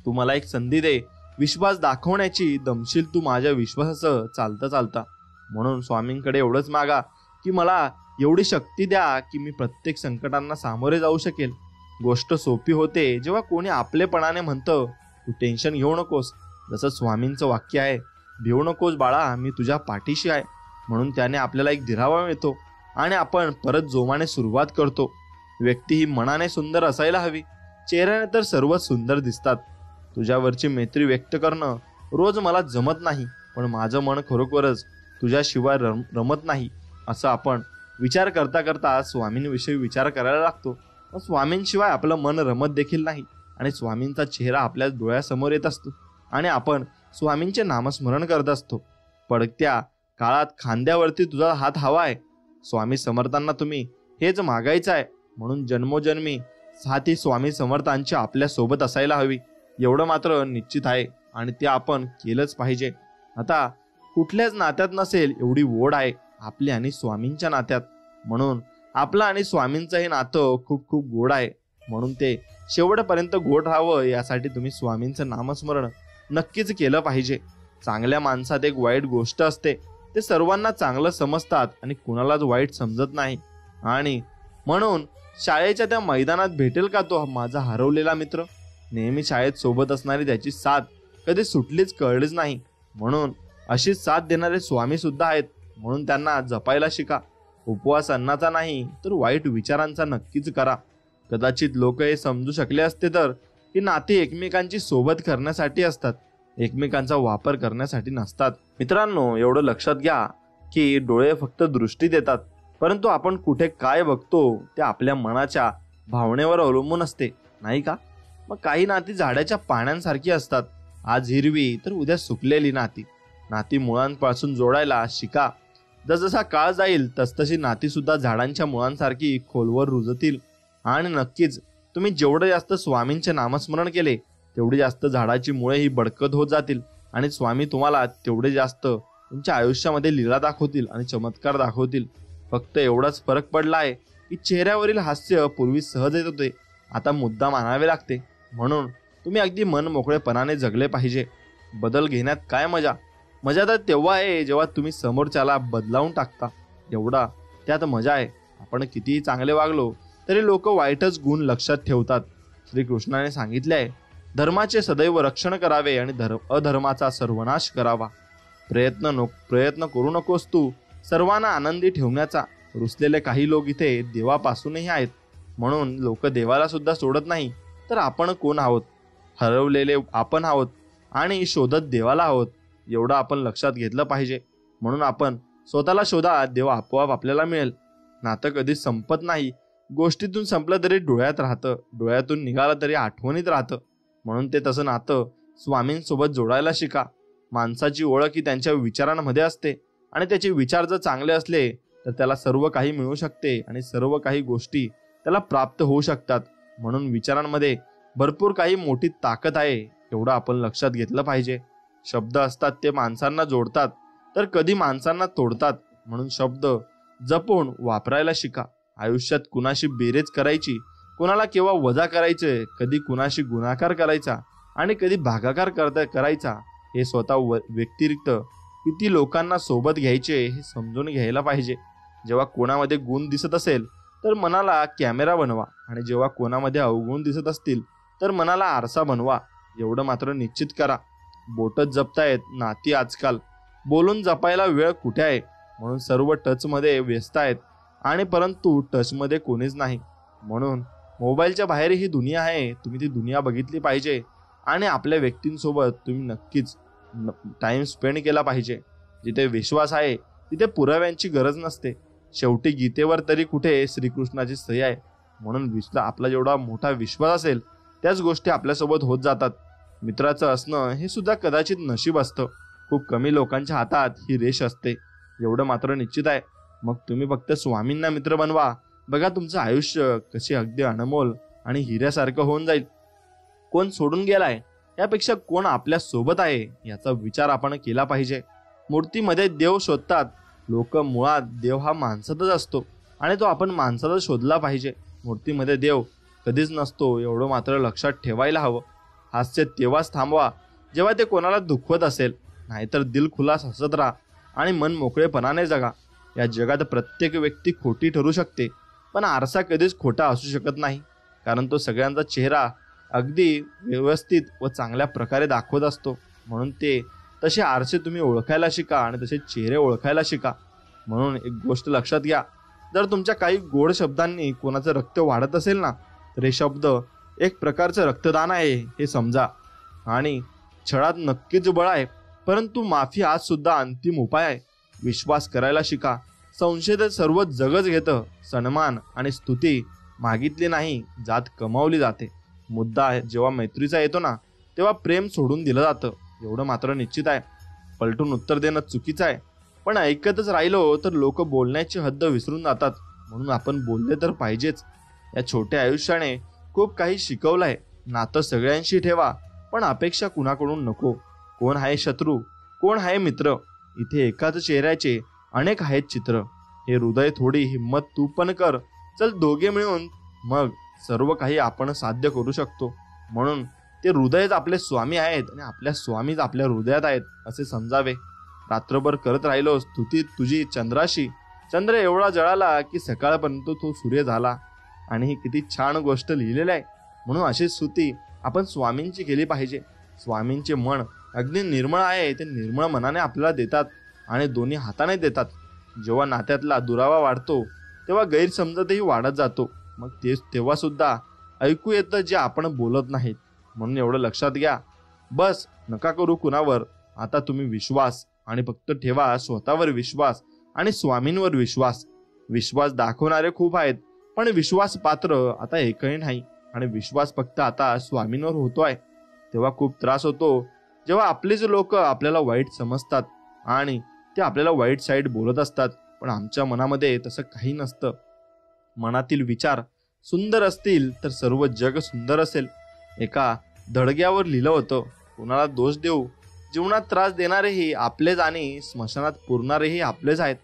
तू मला एक संधी दे विश्वास दाखवण्याची, दमशील तू माझ्या विश्वासाचं चालता चालता. म्हणून स्वामींकडे एवढंच मागा की मला एवढी शक्ती द्या की मी प्रत्येक संकटांना सामोरे जाऊ शकेल. गोष्ट सोपी होते जेव्हा कोणी आपलेपणाने म्हणतं तू टेन्शन घेऊ नकोस. जसं स्वामींचं वाक्य आहे, भिवू नकोस बाळा, मी तुझ्या पाठीशी आहे. म्हणून त्याने आपल्याला एक दिलावा मिळतो आणि आपण परत जोमाने सुरुवात करतो. व्यक्ती ही मनाने सुंदर असायला हवी, चेहऱ्याने तर सर्वच सुंदर दिसतात. तुझ्यावरची मैत्री व्यक्त करणं रोज मला जमत नाही, पण माझं मन खरोखरच तुझ्याशिवाय रमत नाही, असं आपण विचार करता करता स्वामींविषयी विचार करायला लागतो. पण स्वामींशिवाय आपलं मन रमत देखील नाही आणि स्वामींचा चेहरा आपल्या डोळ्यासमोर येत असतो आणि आपण स्वामींचे नामस्मरण करत असतो. पडत्या काळात खांद्यावरती तुझा हात हवा आहे. स्वामी समर्थांना तुम्ही हेच मागायचं आहे. म्हणून जन्मोजन्मी साथी स्वामी समर्थांची आपल्या सोबत असायला हवी, एवढं मात्र निश्चित आहे आणि ते आपण केलंच पाहिजे. आता कुठल्याच नात्यात नसेल एवढी ओढ आहे आपल्या आणि स्वामींच्या नात्यात. म्हणून आपलं आणि स्वामींचं हे नातं खूप खूप गोड आहे. म्हणून ते शेवटपर्यंत गोड राहावं यासाठी तुम्ही स्वामींचं नामस्मरण नक्कीच केलं पाहिजे. चांगल्या माणसात एक वाईट गोष्ट असते, ते सर्वांना चांगलं समजतात आणि कुणालाच वाईट समजत नाही. आणि म्हणून शाळेच्या त्या मैदानात भेटेल का तो माझा हरवलेला मित्र? नेहमी शाळेत सोबत असणारी त्याची साथ कधी सुटलीच कळलीच नाही. म्हणून अशीच साथ देणारे स्वामी सुद्धा आहेत, म्हणून त्यांना जपायला शिका. उपवास अन्नाचा नाही तर वाईट विचारांचा नक्कीच करा. कदाचित लोक हे समजू शकले असते तर ही नाती एकमेकांची सोबत करण्यासाठी असतात, एकमेकांचा वापर करण्यासाठी नसतात. मित्रांनो, एवढं लक्षात घ्या की डोळे फक्त दृष्टी देतात, परंतु आपण कुठे काय बघतो ते आपल्या मनाच्या भावनेवर अवलंबून असते, नाही का? मग काही नाती झाडाच्या पाण्यासारखी असतात, आज हिरवी तर उद्या सुकलेली नाती. नाती मुळांपासून जोडायला शिका. जसजसा काळ जाईल तसतशी नाती सुद्धा झाडांच्या मुळांसारखी खोलवर रुजतील. आणि नक्कीच तुम्ही जेवढं जास्त स्वामींचे नामस्मरण केले तेवढी जास्त झाडाची मुळे ही बडकत होत जातील आणि स्वामी तुम्हाला तेवढे जास्त तुमच्या आयुष्यामध्ये लीला दाखवतील आणि चमत्कार दाखवतील. फक्त एवढाच फरक पडला आहे की चेहऱ्यावरील हास्य पूर्वी सहज येत होते, आता मुद्दाम आणावे लागते. म्हणून तुम्ही अगदी मन मोकळेपणाने जगले पाहिजे. बदल घेण्यात काय मजा? मजा तर तेव्हा आहे जेव्हा तुम्ही समोरच्याला बदलावून टाकता, एवढा त्यात मजा आहे. आपण कितीही चांगले वागलो तरी लोक वाईटच गुण लक्षात ठेवतात. श्रीकृष्णाने सांगितले आहे, धर्माचे सदैव रक्षण करावे आणि अधर्माचा सर्वनाश करावा. प्रयत्न करू नकोस तू सर्वांना आनंदी ठेवण्याचा. रुसलेले काही लोक इथे देवापासूनही आहेत. म्हणून लोक देवाला सुद्धा सोडत नाही तर आपण कोण आहोत? हरवलेले आपण आहोत आणि शोधत देवाला आहोत, एवढं आपण लक्षात घेतलं पाहिजे. म्हणून आपण स्वतःला शोधा, देव आपोआप आपल्याला मिळेल. नातं कधीच संपत नाही. गोष्टीतून संपलं तरी डोळ्यात राहतं, डोळ्यातून निघालं तरी आठवणीत राहतं. म्हणून ते तसं नातं स्वामींसोबत जोडायला शिका. माणसाची ओळख ही त्यांच्या विचारांमध्ये असते आणि त्याचे विचार जर चांगले असले तर त्याला सर्व काही मिळू शकते आणि सर्व काही गोष्टी त्याला प्राप्त होऊ शकतात. म्हणून विचारांमध्ये भरपूर काही मोठी ताकद आहे, एवढं आपण लक्षात घेतलं पाहिजे. शब्द असतात ते माणसांना जोडतात तर कधी माणसांना तोडतात. म्हणून शब्द जपून वापरायला शिका. आयुष्यात कुणाशी बेरीज करायची, कुणाला केव्हा वजा करायचे, कधी कुणाशी गुणाकार करायचा आणि कधी भागाकार करायचा, हे स्वतः व्यतिरिक्त किती लोकांना सोबत घ्यायचे हे समजून घ्यायला पाहिजे. जेव्हा कोणामध्ये गुण दिसत असेल तर मनाला कॅमेरा बनवा आणि जेव्हा कोणामध्ये अवगुण दिसत असतील तर मनाला आरसा बनवा. एवढं मात्र निश्चित करा, बोटच जपतायत नाती आजकाल, बोलून जपायला वेळ कुठे आहे. म्हणून सर्व टचमध्ये व्यस्त आहेत आणि परंतु टचमध्ये कोणीच नाही. म्हणून मोबाईलच्या बाहेर ही दुनिया आहे, तुम्ही ती दुनिया बघितली पाहिजे आणि आपल्या व्यक्तींसोबत तुम्ही नक्कीच टाइम स्पेंड केला पाहिजे. जिथे विश्वास आहे तिथे पुराव्यांची गरज नसते. शेवटी गीतेवर तरी कुठे श्रीकृष्णाची सही आहे. म्हणून आपला जेवढा मोठा विश्वास असेल त्याच गोष्टी आपल्यासोबत होत जातात. मित्राचं असणं हे सुद्धा कदाचित नशीब असतं. खूप कमी लोकांच्या हातात ही रेष असते, एवढं मात्र निश्चित आहे. मग तुम्ही फक्त स्वामींना मित्र बनवा, बघा तुमचं आयुष्य कसे अगदी अनमोल आणि हिऱ्यासारखं होऊन जाईल. कोण सोडून गेलाय यापेक्षा कोण आपल्या सोबत आहे याचा विचार आपण केला पाहिजे. मूर्तीमध्ये देव शोधतात लोक, मुळात देव हा माणसातच असतो आणि तो आपण माणसातच शोधला पाहिजे. मूर्तीमध्ये देव कधीच नसतो, एवढं मात्र लक्षात ठेवायला हवं. हास्य तेव्हाच थांबवा जेव्हा ते कोणाला दुखवत असेल, नाहीतर दिलखुलास हसत राहा आणि मन मोकळेपणाने जगा. या जगात प्रत्येक व्यक्ती खोटी ठरू शकते, पण आरसा कधीच खोटा असू शकत नाही, कारण तो सगळ्यांचा चेहरा अगदी व्यवस्थित व चांगल्या प्रकारे दाखवत असतो. म्हणून ते तसे आरसे तुम्ही ओळखायला शिका आणि तसे चेहरे ओळखायला शिका. म्हणून एक गोष्ट लक्षात घ्या, जर तुमच्या काही गोड शब्दांनी कोणाचं रक्त वाढत असेल ना, तर हे शब्द एक प्रकारचं रक्तदान आहे हे समजा. आणि छळात नक्कीच बळ आहे, परंतु माफी आज सुद्धा अंतिम उपाय आहे. विश्वास करायला शिका. संशय तर सर्व जगच घेतं. सन्मान आणि स्तुती मागितली नाही जात, कमावली जाते. मुद्दा जेव्हा मैत्रीचा येतो ना, तेव्हा प्रेम सोडून दिलं जातं, एवढं मात्र निश्चित आहे. पलटून उत्तर देणं चुकीचं आहे, पण ऐकतच राहिलो तर लोक बोलण्याची हद्द विसरून जातात. म्हणून आपण बोलले तर पाहिजेच. या छोट्या आयुष्याने खूप काही शिकवलंय. नातं सगळ्यांशी ठेवा, पण अपेक्षा कुणाकडून नको. कोण आहे शत्रू, कोण आहे मित्र, इथे एकाच चेहऱ्याचे अनेक आहेत चित्र. हे हृदय थोडी हिंमत तू पण कर, चल दोघे मिळून मग सर्व काही आपण साध्य करू शकतो. म्हणून ते हृदयच आपले स्वामी आहेत आणि आपल्या स्वामीच आपल्या हृदयात आहेत असे समजावे. रात्रभर करत राहिलो स्तुती तुझी चंद्राशी, चंद्र एवढा जळाला की सकाळपर्यंत तो सूर्य झाला. आणि ही किती छान गोष्ट लिहिलेली आहे. म्हणून अशी स्तुती आपण स्वामींची केली पाहिजे. स्वामींचे मन अगदी निर्मळ आहे, ते निर्मळ मनाने आपल्याला देतात आणि दोन्ही हाताने देतात. जेव्हा नात्यातला दुरावा वाढतो तेव्हा गैरसमजतही वाढत जातो. मग तेच तेव्हा सुद्धा ऐकू येतं जे आपण बोलत नाहीत. म्हणून एवढं लक्षात घ्या, बस नका करू कुणावर. आता तुम्ही विश्वास आणि फक्त ठेवा स्वतःवर विश्वास आणि स्वामींवर विश्वास. विश्वास दाखवणारे खूप आहेत, पण विश्वास पात्र आता एकही नाही. आणि विश्वास फक्त आता स्वामींवर होतोय. तेव्हा खूप त्रास होतो जेव्हा आपलेच लोक आपल्याला वाईट समजतात आणि ते आपल्याला वाईट साईड बोलत असतात. पण आमच्या मनामध्ये तसं काही नसतं. मनातील विचार सुंदर असतील तर सर्व जग सुंदर असेल. एका धडग्यावर लिहिलं होतं, कोणाला दोष देऊ, जीवनात त्रास देणारेही आपलेच आणि स्मशानात पुरणारेही आपलेच आहेत.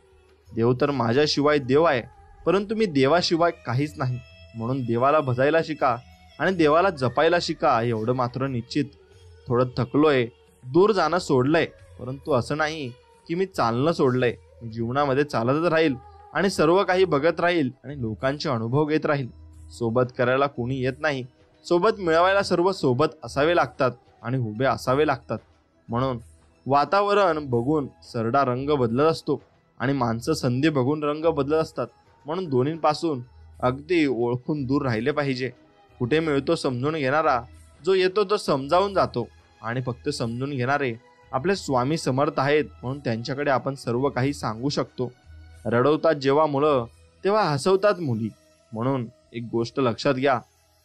देव तर माझ्याशिवाय देव आहे, परंतु मी देवाशिवाय काहीच नाही. म्हणून देवाला भजायला शिका आणि देवाला जपायला शिका, एवढं मात्र निश्चित. थोडं थकलोय, दूर जाणं सोडलंय, परंतु असं नाही की मी चालणं सोडलंय. मी जीवनामध्ये चालतच राहील आणि सर्व काही बघत राहील आणि लोकांचे अनुभव घेत राहील. सोबत करायला कोणी येत नाही, सोबत मिळवायला सर्व सोबत असावे लागतात आणि उभे असावे लागतात. म्हणून वातावरण बघून सरडा रंग बदलत असतो आणि माणसं संधी बघून रंग बदलत असतात. म्हणून दोन्हींपासून अगदी ओळखून दूर राहिले पाहिजे. कुठे मिळतो समजून घेणारा, जो येतो तो समजावून जातो आणि फक्त समजून घेणारे आपले स्वामी समर्थ आहेत. म्हणून त्यांच्याकडे आपण सर्व काही सांगू शकतो. रडवतात जेव्हा मुलं तेव्हा हसवतात मुली. म्हणून एक गोष्ट लक्षात घ्या,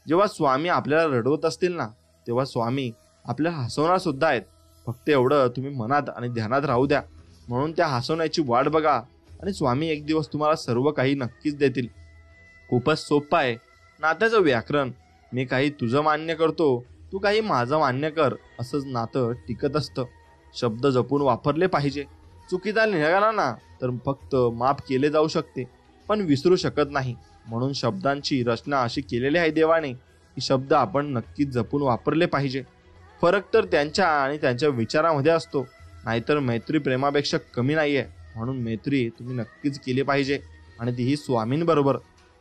जेव्हा स्वामी आपल्याला रडवत असतील ना, तेव्हा स्वामी आपल्याला हसवणार सुद्धा आहेत. फक्त एवढं तुम्ही मनात आणि ध्यानात राहू द्या. म्हणून त्या हसवण्याची वाट बघा आणि स्वामी एक दिवस तुम्हाला सर्व काही नक्कीच देतील. खूपच सोपं आहे नात्याचं व्याकरण. मी काही तुझं मान्य करतो, तू काही माझं मान्य कर, असंच नातं टिकत असतं. शब्द जपून वापरले पाहिजे. चुकीचा निघाला ना तर फक्त माफ केले जाऊ शकते, पण विसरू शकत नाही. म्हणून शब्दांची रचना अशी केलेली आहे देवाने की शब्द आपण नक्कीच जपून वापरले पाहिजे. फरक तर त्यांच्या आणि त्यांच्या विचारामध्ये असतो. नाहीतर मैत्री प्रेमापेक्षा कमी नाहीये. म्हणून मैत्री तुम्ही नक्कीच केली पाहिजे, आणि तीही स्वामींबरोबर.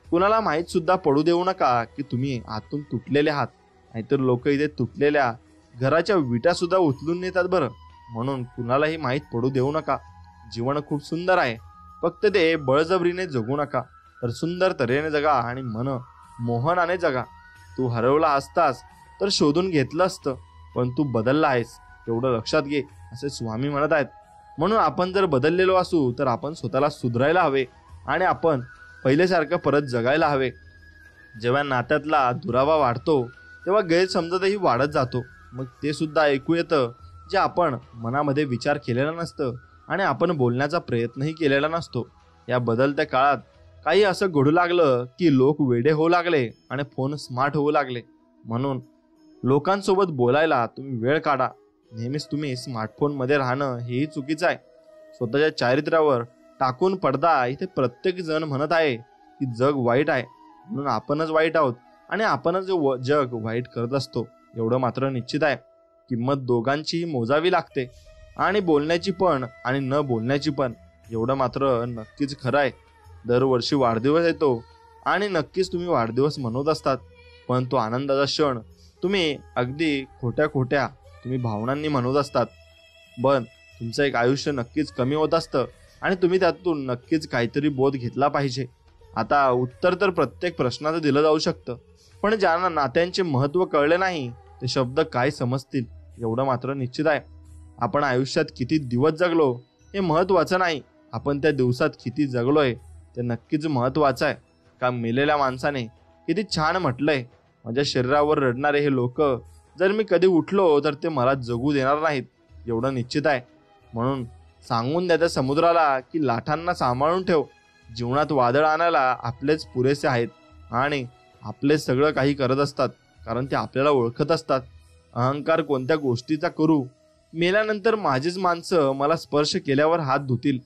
कुणाला माहीत सुद्धा पडू देऊ नका की तुम्ही आतून तुटलेले आहात. नाहीतर लोक इथे तुटलेल्या घराच्या विटा सुद्धा उचलून नेतात बरं. म्हणून कुणालाही माहीत पडू देऊ नका. जीवन खूप सुंदर आहे, फक्त ते बळजबरीने जगू नका, तर सुंदर तऱ्हेने जगा आणि मन मोहनाने जगा. तू हरवला असतास तर शोधून घेतलं असतं, पण तू बदलला आहेस एवढं लक्षात घे, असे स्वामी म्हणत आहेत. म्हणून आपण जर बदललेलो असू तर आपण स्वतःला सुधारायला हवे आणि आपण पहिल्यासारखं परत जगायला हवे. जेव्हा नात्यातला दुरावा वाढतो तेव्हा गैरसमजतही वाढत जातो. मग ते सुद्धा ऐकू येतं जे आपण मनामध्ये विचार केलेला नसतं आणि आपण बोलण्याचा प्रयत्नही केलेला नसतो. या बदलत्या काळात काही असं घडू लागलं की लोक वेडे होऊ लागले आणि फोन स्मार्ट होऊ लागले. म्हणून लोकांसोबत बोलायला तुम्ही वेळ काढा. नेहमीच तुम्ही स्मार्टफोनमध्ये राहणं हेही चुकीचं आहे. स्वतःच्या चारित्र्यावर टाकून पडदा. इथे प्रत्येक जण म्हणत आहे की जग वाईट आहे, म्हणून आपणच वाईट आहोत आणि आपणच जग वाईट करत असतो. एवढं मात्र निश्चित आहे, किंमत दोघांचीही मोजावी लागते, आणि बोलण्याची पण आणि न बोलण्याची पण. एवढं मात्र नक्कीच खरं आहे. दरवर्षी वाढदिवस येतो आणि नक्कीच तुम्ही वाढदिवस मनवत असतात, पण तो आनंदाचा क्षण तुम्ही अगदी खोट्या तुम्ही भावनांनी मनवत असतात. पण तुमचं एक आयुष्य नक्कीच कमी होत असतं आणि तुम्ही त्यातून नक्कीच काहीतरी बोध घेतला पाहिजे. आता उत्तर तर प्रत्येक प्रश्नाचं दिलं जाऊ शकतं, पण ज्यांना नात्यांचे महत्त्व कळले नाही ते शब्द काय समजतील, एवढं मात्र निश्चित आहे. आपण आयुष्यात किती दिवस जगलो हे महत्त्वाचं नाही, आपण त्या दिवसात किती जगलोय ते नक्कीच महत्त्वाचं आहे. का मेलेल्या माणसाने किती छान म्हटलंय, माझ्या शरीरावर रडणारे हे लोक जर मी कधी उठलो तर ते मला जगू देणार नाहीत, एवढं निश्चित आहे. म्हणून सांगून द्या त्या समुद्राला की लाटांना सांभाळून ठेव. जीवनात वादळ आणायला आपलेच पुरेसे आहेत आणि आपले सगळं काही करत असतात, कारण ते आपल्याला ओळखत असतात. अहंकार कोणत्या गोष्टीचा करू, मेल्यानंतर माझीच माणसं मला स्पर्श केल्यावर हात धुतील.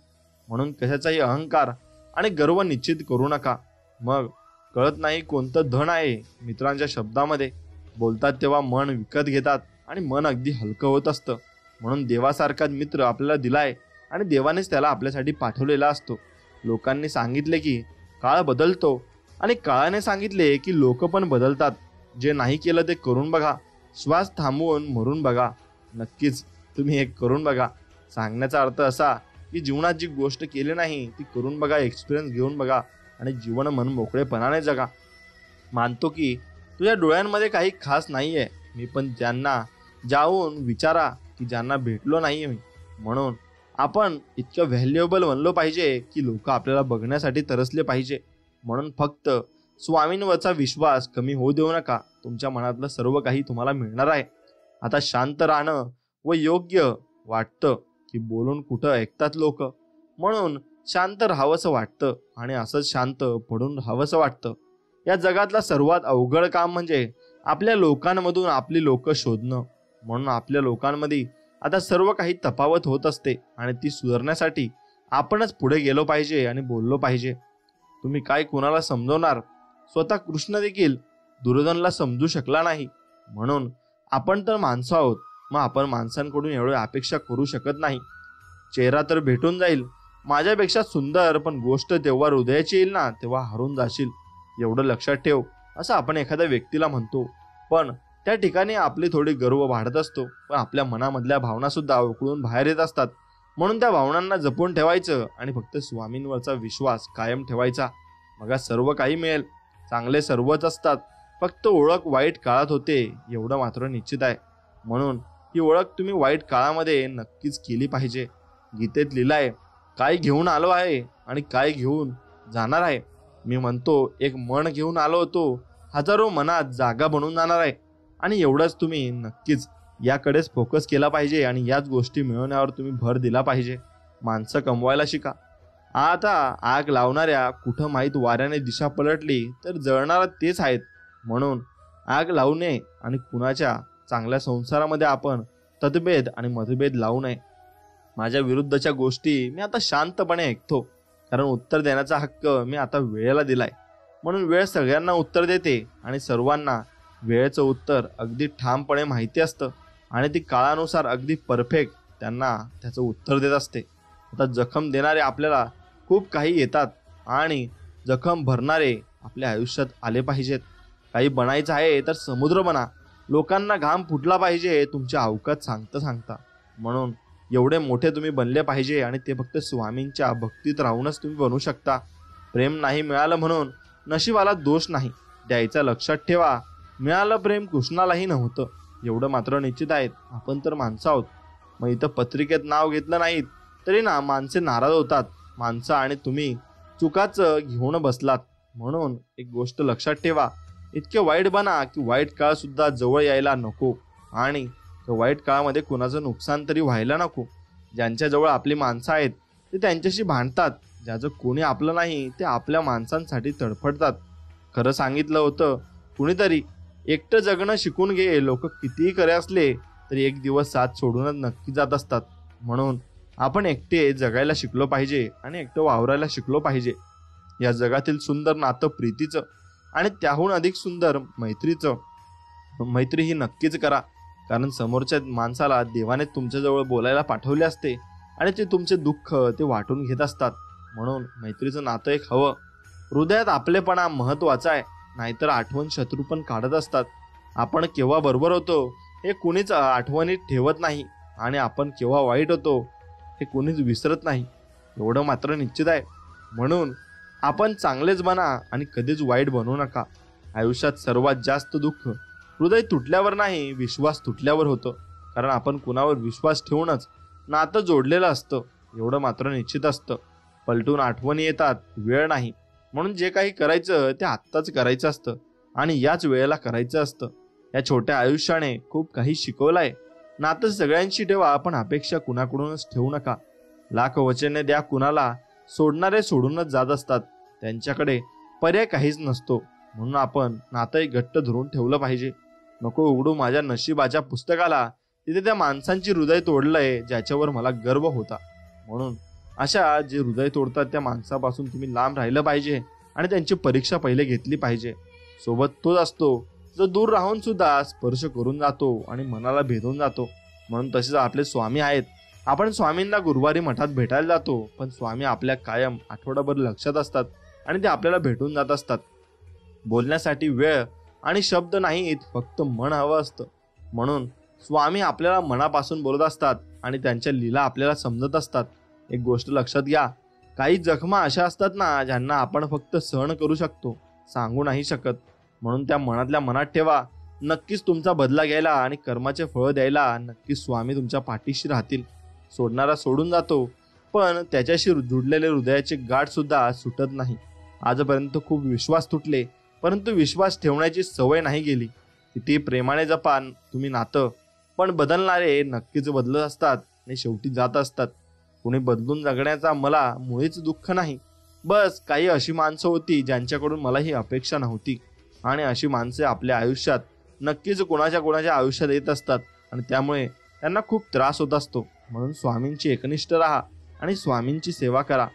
म्हणून कशाचाही अहंकार आणि गर्व निश्चित करू नका. मग कळत नाही कोणतं धन आहे. मित्रांच्या शब्दामध्ये बोलतात तेव्हा मन विकत घेतात आणि मन अगदी हलकं होत असतं. म्हणून देवासारखा मित्र आपल्याला दिलाय आणि देवानेच त्याला आपल्यासाठी पाठवलेला असतो. लोकांनी सांगितले की काळ बदलतो आणि काळाने सांगितले की लोक पण बदलतात. जे नाही केलं ते करून बघा. श्वास थांबवून मरून बघा. नक्कीच तुम्ही एक करून बघा. सांगण्याचा अर्थ असा की जीवनात जी गोष्ट केली नाही ती करून बघा, एक्सपिरियन्स घेऊन बघा आणि जीवन मन मोकळेपणाने जगा. मानतो की तुझ्या डोळ्यांमध्ये काही खास नाहीये, मी पण त्यांना जाऊन विचारा की ज्यांना भेटलो नाहीये मी. म्हणून आपण इतकं व्हॅल्युएबल बनलो पाहिजे की लोक आपल्याला बघण्यासाठी तरसले पाहिजे. म्हणून फक्त स्वामींवरचा विश्वास कमी होऊ देऊ नका. तुमच्या मनातलं सर्व काही तुम्हाला मिळणार आहे. आता शांत राहणं व योग्य वाटतं की बोलून कुठं ऐकतात लोक, म्हणून शांत राहावंसं वाटतं आणि असंच शांत पडून राहावंसं वाटतं. या जगातला सर्वात अवघड काम म्हणजे आपल्या लोकांमधून आपली लोक शोधणं. म्हणून आपल्या लोकांमध्ये आता सर्व काही तफावत होत असते आणि ती सुधारण्यासाठी आपणच पुढे गेलो पाहिजे आणि बोललो पाहिजे. तुम्ही काय कुणाला समजवणार? स्वतः कृष्ण देखील दुर्योधनला समजू शकला नाही. म्हणून आपण तर माणसं आहोत, मग आपण माणसांकडून एवढी अपेक्षा करू शकत नाही. चेहरा तर भेटून जाईल माझ्यापेक्षा सुंदर, पण गोष्ट तेव्हा हृदयाची येईल ना तेव्हा हरून जाशील, एवढं लक्षात ठेव, असं आपण एखाद्या व्यक्तीला म्हणतो. पण त्या ठिकाणी आपली थोडी गर्व वाढत असतो, पण आपल्या मनामधल्या भावना सुद्धा उकळून बाहेर येत असतात. म्हणून त्या भावनांना जपून ठेवायचं आणि फक्त स्वामींवरचा विश्वास कायम ठेवायचा. मग सर्व काही मिळेल. चांगले सर्वच असतात, फक्त ओळख वाईट काळात होते, एवढं मात्र निश्चित आहे. म्हणून ही ओळख तुम्ही वाईट काळामध्ये नक्कीच केली पाहिजे. गीतेत लिहिलंय, काय घेऊन आलो आहे आणि काय घेऊन जाणार आहे मी म्हणतो एक मन घेऊन आलो होतो, हजारो मनात जागा बनून जाणार आहे. आणि एवढंच तुम्ही नक्कीच याकडेच फोकस केला पाहिजे आणि याच गोष्टी मिळवण्यावर तुम्ही भर दिला पाहिजे. माणसं कमवायला शिका. आता आग लावणाऱ्या कुठं माहीत वाऱ्याने दिशा पलटली तर जळणारा तेच आहेत. म्हणून आग लावू नये आणि कुणाच्या चांगल्या संसारामध्ये आपण तदभेद आणि मतभेद लावू नये. माझ्या विरुद्धच्या गोष्टी मी आता शांतपणे ऐकतो, कारण उत्तर देण्याचा हक्क मी आता वेळेला दिलाय. म्हणून वेळ सगळ्यांना उत्तर देते आणि सर्वांना वेळेचं उत्तर अगदी ठामपणे माहिती असतं आणि ती काळानुसार अगदी परफेक्ट त्यांना त्याचं उत्तर देत असते. आता जखम देणारे आपल्याला खूप काही येतात आणि जखम भरणारे आपल्या आयुष्यात आले पाहिजेत. काही बनायचं आहे तर समुद्र बना. लोकांना घाम फुटला पाहिजे तुमच्या अवकात सांगता सांगता. म्हणून एवढे मोठे तुम्ही बनले पाहिजे आणि ते फक्त स्वामींच्या भक्तीत राहूनच तुम्ही बनू शकता. प्रेम नाही मिळालं म्हणून नशिबाला दोष नाही द्यायचा लक्षात ठेवा. मिळालं प्रेम कृष्णालाही नव्हतं एवढं मात्र निश्चित आहेत. आपण तर माणसं आहोत. मग इथं पत्रिकेत नाव घेतलं नाहीत तरी ना माणसे नाराज होतात. माणसं आणि तुम्ही चुकाचं घेऊन बसलात. म्हणून एक गोष्ट लक्षात ठेवा, इतके वाईट बना की वाईट काळ सुद्धा जवळ यायला नको आणि वाईट काळामध्ये कुणाचं नुकसान तरी व्हायला नको. ज्यांच्याजवळ आपली माणसं आहेत ते त्यांच्याशी भांडतात. ज्याचं कोणी आपलं नाही ते आपल्या माणसांसाठी तडफडतात. खरं सांगितलं होतं कुणीतरी, एकटं जगणं शिकून घे. लोक कितीही खरे असले तरी एक दिवस साथ सोडूनच नक्की जात असतात. म्हणून आपण एकटे जगायला शिकलो पाहिजे आणि एकटं वावरायला शिकलो पाहिजे. या जगातील सुंदर नातं प्रीतीचं आणि त्याहून अधिक सुंदर मैत्रीचं. मैत्री ही नक्कीच करा, कारण समोरच्या माणसाला देवाने तुमच्याजवळ बोलायला पाठवले असते आणि ते तुमचे दुःख ते वाटून घेत असतात. म्हणून मैत्रीचं नातं एक हवं. हृदयात आपलेपणा महत्वाचा आहे, नाहीतर आठवण शत्रू पण काढत असतात. आपण केव्हा बरोबर होतो हे कुणीच आठवणीत ठेवत नाही आणि आपण केव्हा वाईट होतो हे कुणीच विसरत नाही, एवढं मात्र निश्चित आहे. म्हणून आपण चांगलेच बना आणि कधीच वाईट बनवू नका. आयुष्यात सर्वात जास्त दुःख हृदय तुटल्यावर नाही, विश्वास तुटल्यावर होतं. कारण आपण कुणावर विश्वास ठेवूनच नातं जोडलेलं असतं, एवढं मात्र निश्चित असतं. पलटून आठवणी येतात, वेळ नाही. म्हणून जे काही करायचं ते आत्ताच करायचं असतं आणि याच वेळेला करायचं असतं. या छोट्या आयुष्याने खूप काही शिकवलंय. नातं सगळ्यांशी ठेवा, पण अपेक्षा कुणाकडूनच ठेवू नका. लाख वचने द्या कुणाला, सोडणारे सोडूनच जात असतात. त्यांच्याकडे पर्याय काहीच नसतो. म्हणून आपण नातं घट्ट धरून ठेवलं पाहिजे. नको उघडू माझ्या नशिबाच्या पुस्तकाला, तिथे त्या माणसांची हृदय तोडलंय ज्याच्यावर मला गर्व होता. म्हणून अशा जे हृदय तोडतात त्या माणसापासून तुम्ही लांब राहिलं पाहिजे आणि त्यांची परीक्षा पहिले घेतली पाहिजे. सोबत तोच असतो जो दूर राहून सुद्धा स्पर्श करून जातो आणि मनाला भेदून जातो. म्हणून तसेच आपले स्वामी आहेत. आपण स्वामींना गुरुवारी मठात भेटायला जातो, पण स्वामी आपल्या कायम आठवडाभर लक्षात असतात आणि ते आपल्याला भेटून जात असतात. बोलण्यासाठी वेळ आणि शब्द नाहीत, फक्त मन हवं असतं. म्हणून स्वामी आपल्याला मनापासून बोलत असतात आणि त्यांच्या लीला आपल्याला समजत असतात. एक गोष्ट लक्षात घ्या, काही जखमा अशा असतात ना ज्यांना आपण फक्त सहन करू शकतो, सांगू नाही शकत. म्हणून त्या मनातल्या मनात ठेवा. नक्कीच तुमचा बदला घ्यायला आणि कर्माचे फळ द्यायला नक्कीच स्वामी तुमच्या पाठीशी राहतील. सोडणारा सोडून जातो, पण त्याच्याशी जुडलेले हृदयाचे गाठ सुद्धा सुटत नाही. आजपर्यंत खूप विश्वास तुटले, परंतु विश्वास ठेवण्याची सवय नाही गेली. किती प्रेमाने जपा तुम्ही नातं, पण बदलणारे नक्कीच बदलत असतात आणि शेवटी जात असतात. कोणी बदलून जगण्याचा मला मुळीच दुःख नाही. बस काही अशी माणसं होती ज्यांच्याकडून मला ही अपेक्षा नव्हती आणि अशी माणसे आपल्या आयुष्यात नक्कीच कोणाच्या आयुष्यात येत असतात आणि त्यामुळे त्यांना खूप त्रास होत असतो. म्हणून स्वामींची एकनिष्ठ राहा आणि स्वामींची सेवा करा.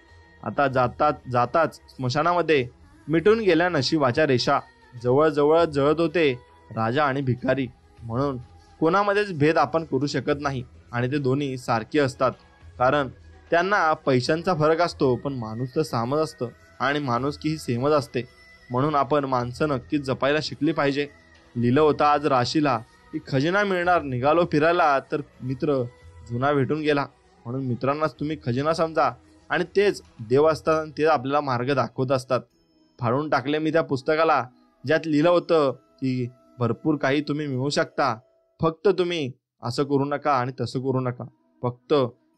आता जाताच स्मशानामध्ये मिटून गेल्या नशिबाच्या रेषा. जवळ जळत होते राजा आणि भिकारी. म्हणून कोणामध्येच भेद आपण करू शकत नाही आणि ते दोन्ही सारखे असतात. कारण त्यांना पैशांचा फरक असतो, पण माणूस तर सामच असतं आणि माणुसकी ही सेमच असते. म्हणून आपण माणसं नक्कीच जपायला शिकली पाहिजे. लिहिलं होतं आज राशीला की खजिना मिळणार, निघालो फिरायला तर मित्र जुना भेटून गेला. म्हणून मित्रांनाच तुम्ही खजिना समजा आणि तेच देव असतात आणि तेच आपल्याला मार्ग दाखवत असतात. फाडून टाकले मी त्या पुस्तकाला ज्यात लिहिलं होतं की भरपूर काही तुम्ही मिळवू शकता, फक्त तुम्ही असं करू नका आणि तसं करू नका. फक्त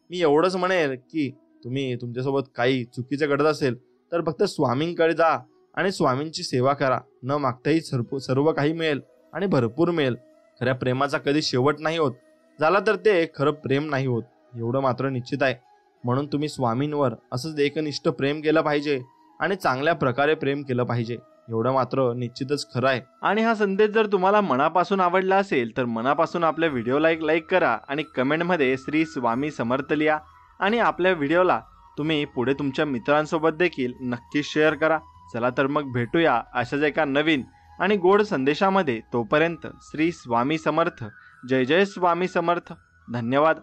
मी एवढंच म्हणेल की तुम्ही तुमच्यासोबत काही चुकीचं घडत असेल तर फक्त स्वामींकडे जा आणि स्वामींची सेवा करा. न मागताही सर्व काही मिळेल आणि भरपूर मिळेल. खऱ्या प्रेमाचा कधी शेवट नाही होत. झाला तर ते खरं प्रेम नाही होत, एवढं मात्र निश्चित आहे. म्हणून तुम्ही स्वामींवर असंच एकनिष्ठ प्रेम केलं पाहिजे आणि चांगल्या प्रकारे प्रेम केलं पाहिजे, एवढं मात्र निश्चितच खरं आहे. आणि हा संदेश जर तुम्हाला मनापासून आवडला असेल तर मनापासून आपल्या व्हिडिओला एक लाईक करा आणि कमेंटमध्ये श्री स्वामी समर्थ लिहा. आणि आपल्या व्हिडिओला तुम्ही पुढे तुमच्या मित्रांसोबत देखील नक्की शेअर करा. चला तर मग भेटूया अशाच एका नवीन आणि गोड संदेशामध्ये. तोपर्यंत श्री स्वामी समर्थ. जय जय स्वामी समर्थ. धन्यवाद.